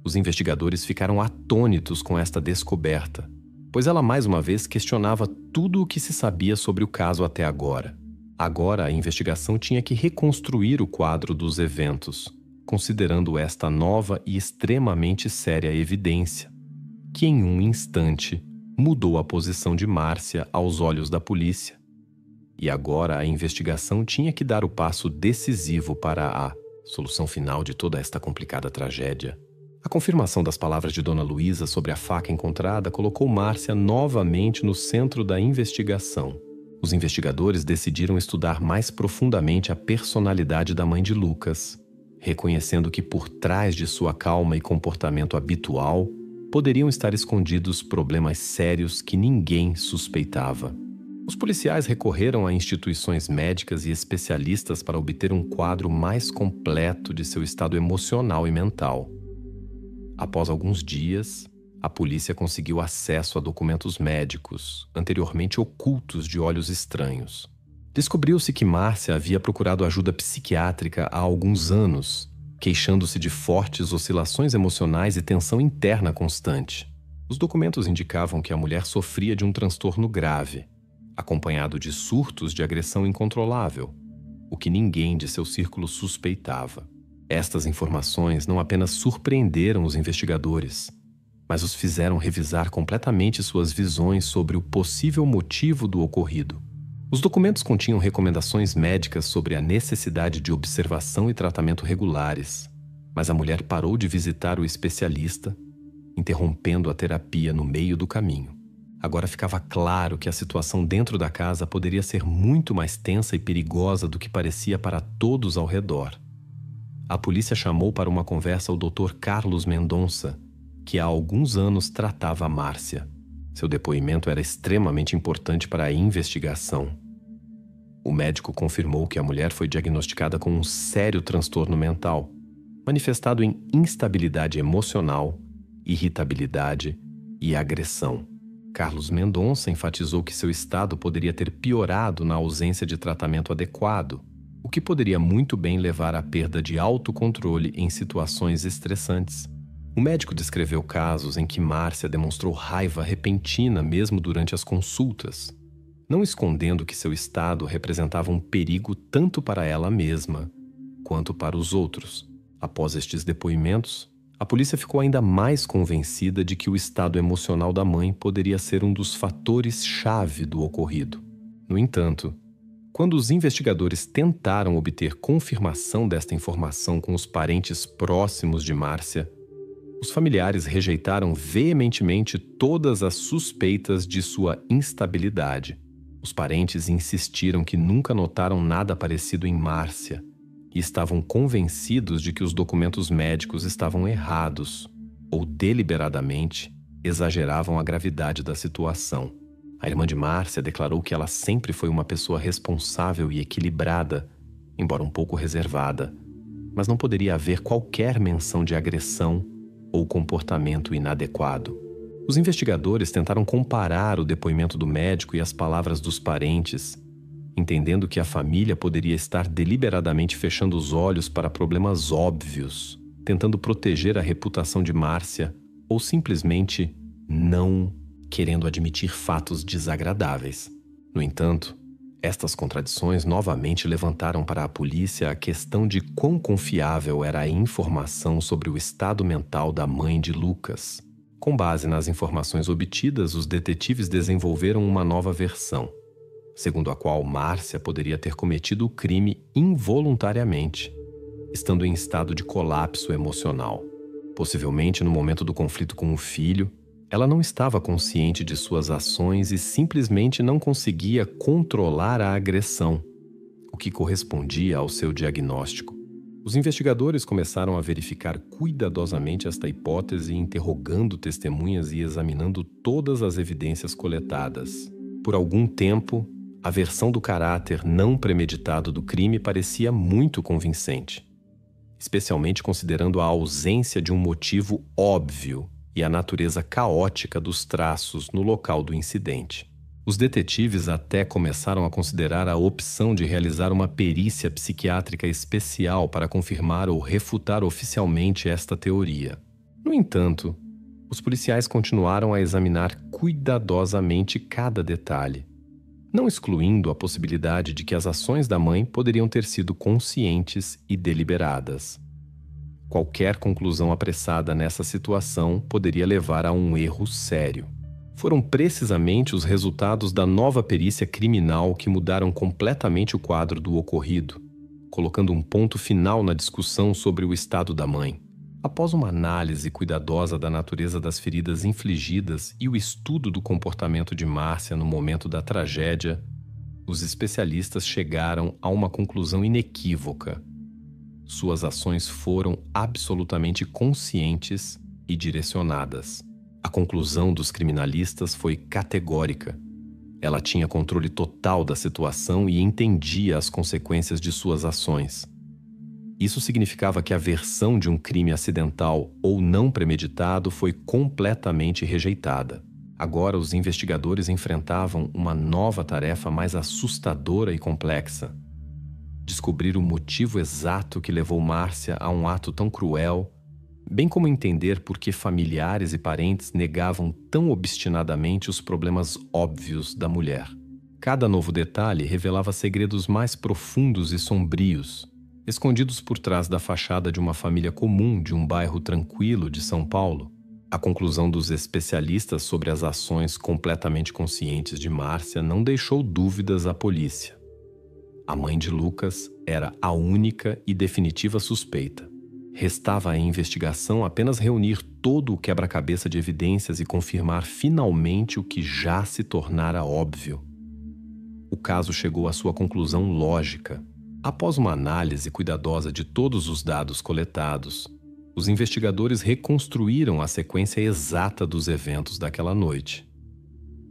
Os investigadores ficaram atônitos com esta descoberta, pois ela mais uma vez questionava tudo o que se sabia sobre o caso até agora. Agora, a investigação tinha que reconstruir o quadro dos eventos, considerando esta nova e extremamente séria evidência, que em um instante mudou a posição de Márcia aos olhos da polícia. E agora a investigação tinha que dar o passo decisivo para a solução final de toda esta complicada tragédia. A confirmação das palavras de Dona Luísa sobre a faca encontrada colocou Márcia novamente no centro da investigação. Os investigadores decidiram estudar mais profundamente a personalidade da mãe de Lucas, reconhecendo que por trás de sua calma e comportamento habitual poderiam estar escondidos problemas sérios que ninguém suspeitava. Os policiais recorreram a instituições médicas e especialistas para obter um quadro mais completo de seu estado emocional e mental. Após alguns dias, a polícia conseguiu acesso a documentos médicos, anteriormente ocultos de olhos estranhos. Descobriu-se que Márcia havia procurado ajuda psiquiátrica há alguns anos, queixando-se de fortes oscilações emocionais e tensão interna constante. Os documentos indicavam que a mulher sofria de um transtorno grave, acompanhado de surtos de agressão incontrolável, o que ninguém de seu círculo suspeitava. Estas informações não apenas surpreenderam os investigadores, mas os fizeram revisar completamente suas visões sobre o possível motivo do ocorrido. Os documentos continham recomendações médicas sobre a necessidade de observação e tratamento regulares, mas a mulher parou de visitar o especialista, interrompendo a terapia no meio do caminho. Agora ficava claro que a situação dentro da casa poderia ser muito mais tensa e perigosa do que parecia para todos ao redor. A polícia chamou para uma conversa o Dr. Carlos Mendonça, que há alguns anos tratava a Márcia. Seu depoimento era extremamente importante para a investigação. O médico confirmou que a mulher foi diagnosticada com um sério transtorno mental, manifestado em instabilidade emocional, irritabilidade e agressão. Carlos Mendonça enfatizou que seu estado poderia ter piorado na ausência de tratamento adequado, o que poderia muito bem levar à perda de autocontrole em situações estressantes. O médico descreveu casos em que Márcia demonstrou raiva repentina mesmo durante as consultas, não escondendo que seu estado representava um perigo tanto para ela mesma quanto para os outros. Após estes depoimentos, a polícia ficou ainda mais convencida de que o estado emocional da mãe poderia ser um dos fatores-chave do ocorrido. No entanto, quando os investigadores tentaram obter confirmação desta informação com os parentes próximos de Márcia, os familiares rejeitaram veementemente todas as suspeitas de sua instabilidade. Os parentes insistiram que nunca notaram nada parecido em Márcia e estavam convencidos de que os documentos médicos estavam errados ou deliberadamente exageravam a gravidade da situação. A irmã de Márcia declarou que ela sempre foi uma pessoa responsável e equilibrada, embora um pouco reservada, mas não poderia haver qualquer menção de agressão ou comportamento inadequado. Os investigadores tentaram comparar o depoimento do médico e as palavras dos parentes, entendendo que a família poderia estar deliberadamente fechando os olhos para problemas óbvios, tentando proteger a reputação de Márcia ou simplesmente não querendo admitir fatos desagradáveis. No entanto, estas contradições novamente levantaram para a polícia a questão de quão confiável era a informação sobre o estado mental da mãe de Lucas. Com base nas informações obtidas, os detetives desenvolveram uma nova versão. segundo a qual Márcia poderia ter cometido o crime involuntariamente, estando em estado de colapso emocional. Possivelmente no momento do conflito com o filho, ela não estava consciente de suas ações e simplesmente não conseguia controlar a agressão, o que correspondia ao seu diagnóstico. Os investigadores começaram a verificar cuidadosamente esta hipótese, interrogando testemunhas e examinando todas as evidências coletadas. Por algum tempo, a versão do caráter não premeditado do crime parecia muito convincente, especialmente considerando a ausência de um motivo óbvio e a natureza caótica dos traços no local do incidente. Os detetives até começaram a considerar a opção de realizar uma perícia psiquiátrica especial para confirmar ou refutar oficialmente esta teoria. No entanto, os policiais continuaram a examinar cuidadosamente cada detalhe, não excluindo a possibilidade de que as ações da mãe poderiam ter sido conscientes e deliberadas. Qualquer conclusão apressada nessa situação poderia levar a um erro sério. Foram precisamente os resultados da nova perícia criminal que mudaram completamente o quadro do ocorrido, colocando um ponto final na discussão sobre o estado da mãe. Após uma análise cuidadosa da natureza das feridas infligidas e o estudo do comportamento de Márcia no momento da tragédia, os especialistas chegaram a uma conclusão inequívoca. Suas ações foram absolutamente conscientes e direcionadas. A conclusão dos criminalistas foi categórica. Ela tinha controle total da situação e entendia as consequências de suas ações. Isso significava que a versão de um crime acidental ou não premeditado foi completamente rejeitada. Agora, os investigadores enfrentavam uma nova tarefa mais assustadora e complexa: descobrir o motivo exato que levou Márcia a um ato tão cruel, bem como entender por que familiares e parentes negavam tão obstinadamente os problemas óbvios da mulher. Cada novo detalhe revelava segredos mais profundos e sombrios, escondidos por trás da fachada de uma família comum de um bairro tranquilo de São Paulo. A conclusão dos especialistas sobre as ações completamente conscientes de Márcia não deixou dúvidas à polícia. A mãe de Lucas era a única e definitiva suspeita. Restava à investigação apenas reunir todo o quebra-cabeça de evidências e confirmar finalmente o que já se tornara óbvio. O caso chegou à sua conclusão lógica. Após uma análise cuidadosa de todos os dados coletados, os investigadores reconstruíram a sequência exata dos eventos daquela noite.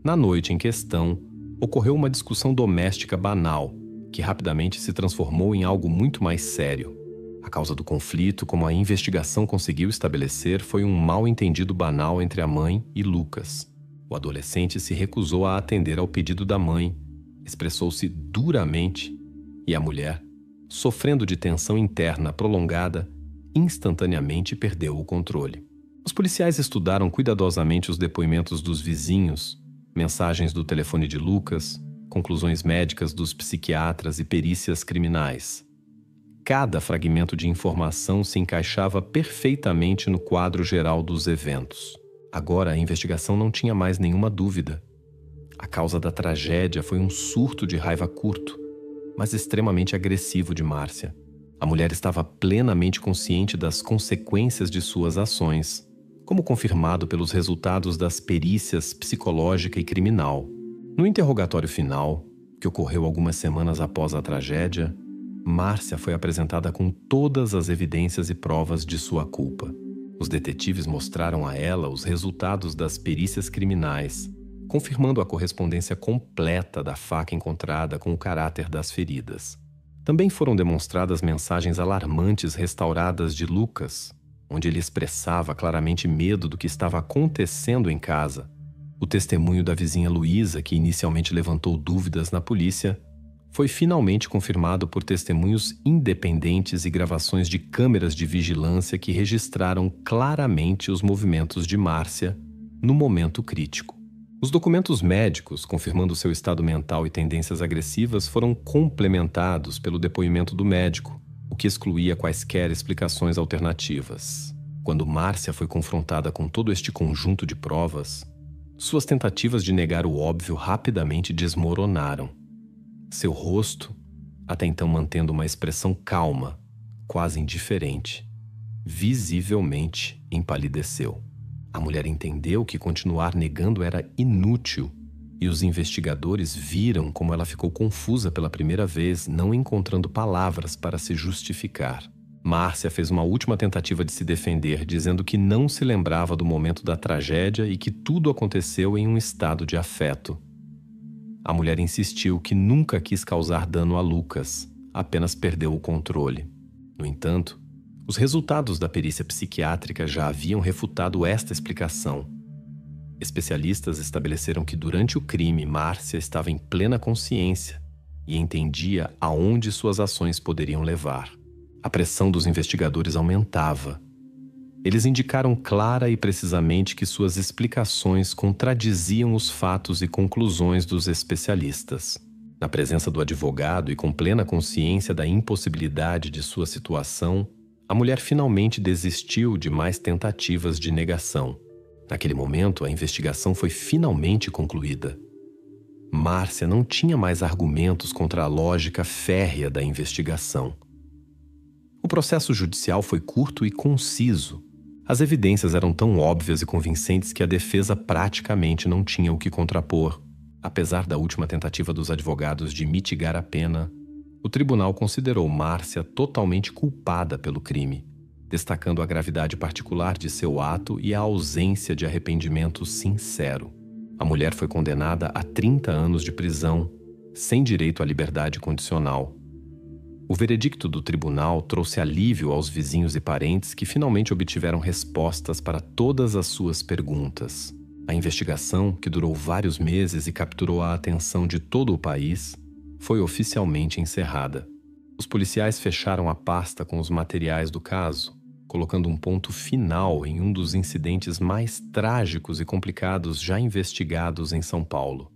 Na noite em questão, ocorreu uma discussão doméstica banal, que rapidamente se transformou em algo muito mais sério. A causa do conflito, como a investigação conseguiu estabelecer, foi um mal-entendido banal entre a mãe e Lucas. O adolescente se recusou a atender ao pedido da mãe, expressou-se duramente e a mulher, sofrendo de tensão interna prolongada, instantaneamente perdeu o controle. Os policiais estudaram cuidadosamente os depoimentos dos vizinhos, mensagens do telefone de Lucas, conclusões médicas dos psiquiatras e perícias criminais. Cada fragmento de informação se encaixava perfeitamente no quadro geral dos eventos. Agora a investigação não tinha mais nenhuma dúvida. A causa da tragédia foi um surto de raiva curto, mas extremamente agressivo de Márcia. A mulher estava plenamente consciente das consequências de suas ações, como confirmado pelos resultados das perícias psicológica e criminal. No interrogatório final, que ocorreu algumas semanas após a tragédia, Márcia foi apresentada com todas as evidências e provas de sua culpa. Os detetives mostraram a ela os resultados das perícias criminais, confirmando a correspondência completa da faca encontrada com o caráter das feridas. Também foram demonstradas mensagens alarmantes restauradas de Lucas, onde ele expressava claramente medo do que estava acontecendo em casa. O testemunho da vizinha Luísa, que inicialmente levantou dúvidas na polícia, foi finalmente confirmado por testemunhos independentes e gravações de câmeras de vigilância que registraram claramente os movimentos de Márcia no momento crítico. Os documentos médicos, confirmando seu estado mental e tendências agressivas, foram complementados pelo depoimento do médico, o que excluía quaisquer explicações alternativas. Quando Márcia foi confrontada com todo este conjunto de provas, suas tentativas de negar o óbvio rapidamente desmoronaram. Seu rosto, até então mantendo uma expressão calma, quase indiferente, visivelmente empalideceu. A mulher entendeu que continuar negando era inútil e os investigadores viram como ela ficou confusa pela primeira vez, não encontrando palavras para se justificar. Márcia fez uma última tentativa de se defender, dizendo que não se lembrava do momento da tragédia e que tudo aconteceu em um estado de afeto. A mulher insistiu que nunca quis causar dano a Lucas, apenas perdeu o controle. No entanto, os resultados da perícia psiquiátrica já haviam refutado esta explicação. Especialistas estabeleceram que durante o crime, Márcia estava em plena consciência e entendia aonde suas ações poderiam levar. A pressão dos investigadores aumentava. Eles indicaram clara e precisamente que suas explicações contradiziam os fatos e conclusões dos especialistas. Na presença do advogado e com plena consciência da impossibilidade de sua situação, a mulher finalmente desistiu de mais tentativas de negação. Naquele momento, a investigação foi finalmente concluída. Márcia não tinha mais argumentos contra a lógica férrea da investigação. O processo judicial foi curto e conciso. As evidências eram tão óbvias e convincentes que a defesa praticamente não tinha o que contrapor. Apesar da última tentativa dos advogados de mitigar a pena, o tribunal considerou Márcia totalmente culpada pelo crime, destacando a gravidade particular de seu ato e a ausência de arrependimento sincero. A mulher foi condenada a 30 anos de prisão, sem direito à liberdade condicional. O veredicto do tribunal trouxe alívio aos vizinhos e parentes que finalmente obtiveram respostas para todas as suas perguntas. A investigação, que durou vários meses e capturou a atenção de todo o país, foi oficialmente encerrada. Os policiais fecharam a pasta com os materiais do caso, colocando um ponto final em um dos incidentes mais trágicos e complicados já investigados em São Paulo.